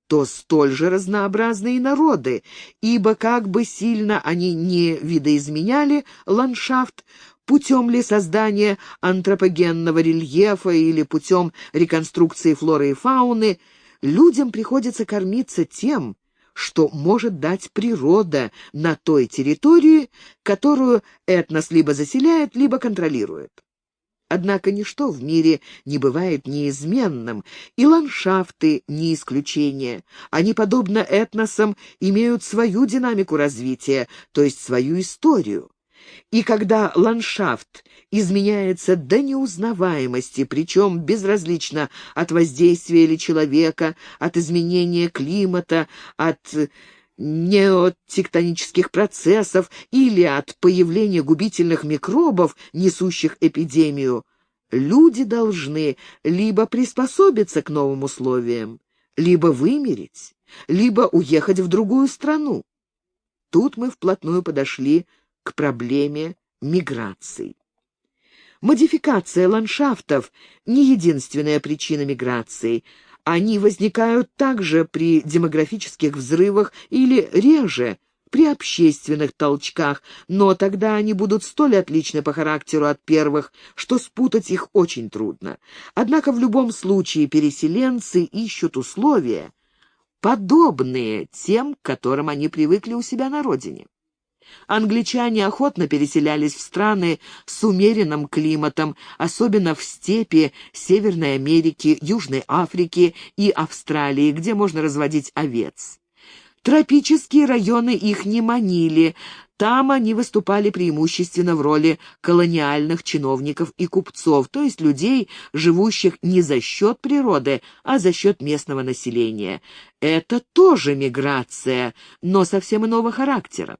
[SPEAKER 1] то столь же разнообразны и народы, ибо как бы сильно они не видоизменяли ландшафт, путем ли создания антропогенного рельефа или путем реконструкции флоры и фауны, людям приходится кормиться тем, что может дать природа на той территории, которую этнос либо заселяет, либо контролирует. Однако ничто в мире не бывает неизменным, и ландшафты не исключение. Они, подобно этносам, имеют свою динамику развития, то есть свою историю. И когда ландшафт изменяется до неузнаваемости, причем безразлично от воздействия ли человека, от изменения климата, от неотектонических процессов или от появления губительных микробов, несущих эпидемию, люди должны либо приспособиться к новым условиям, либо вымереть, либо уехать в другую страну. Тут мы вплотную подошли к проблеме миграций. Модификация ландшафтов – не единственная причина миграции. Они возникают также при демографических взрывах или реже при общественных толчках, но тогда они будут столь отличны по характеру от первых, что спутать их очень трудно. Однако в любом случае переселенцы ищут условия, подобные тем, к которым они привыкли у себя на родине. Англичане охотно переселялись в страны с умеренным климатом, особенно в степи Северной Америки, Южной Африки и Австралии, где можно разводить овец. Тропические районы их не манили, там они выступали преимущественно в роли колониальных чиновников и купцов, то есть людей, живущих не за счет природы, а за счет местного населения. Это тоже миграция, но совсем иного характера.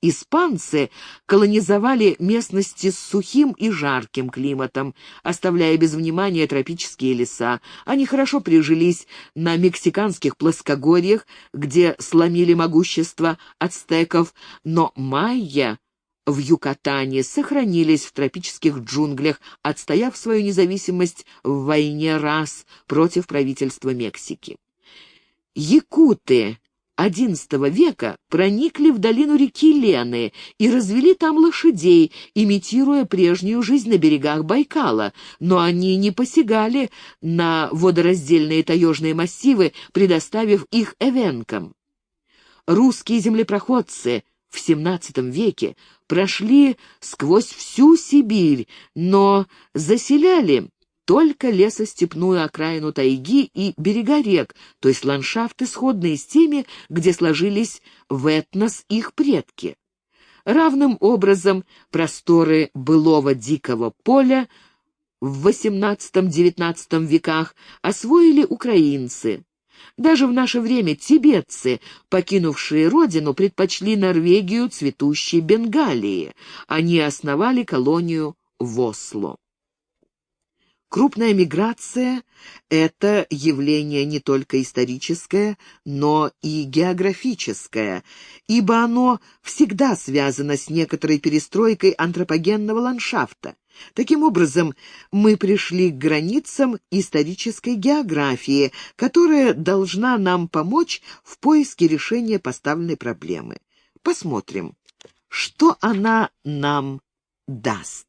[SPEAKER 1] Испанцы колонизовали местности с сухим и жарким климатом, оставляя без внимания тропические леса. Они хорошо прижились на мексиканских плоскогорьях, где сломили могущество ацтеков, но майя в Юкатане сохранились в тропических джунглях, отстояв свою независимость в войне рас против правительства Мексики. Якуты XI века проникли в долину реки Лены и развели там лошадей, имитируя прежнюю жизнь на берегах Байкала, но они не посягали на водораздельные таежные массивы, предоставив их эвенкам. Русские землепроходцы в XVII веке прошли сквозь всю Сибирь, но заселяли только лесостепную окраину тайги и берега рек, то есть ландшафты, сходные с теми, где сложились в этнос их предки. Равным образом просторы былого дикого поля в XVIII-XIX веках освоили украинцы. Даже в наше время тибетцы, покинувшие родину, предпочли Норвегию цветущей Бенгалии. Они основали колонию в Осло. Крупная миграция – это явление не только историческое, но и географическое, ибо оно всегда связано с некоторой перестройкой антропогенного ландшафта. Таким образом, мы пришли к границам исторической географии, которая должна нам помочь в поиске решения поставленной проблемы. Посмотрим, что она нам даст.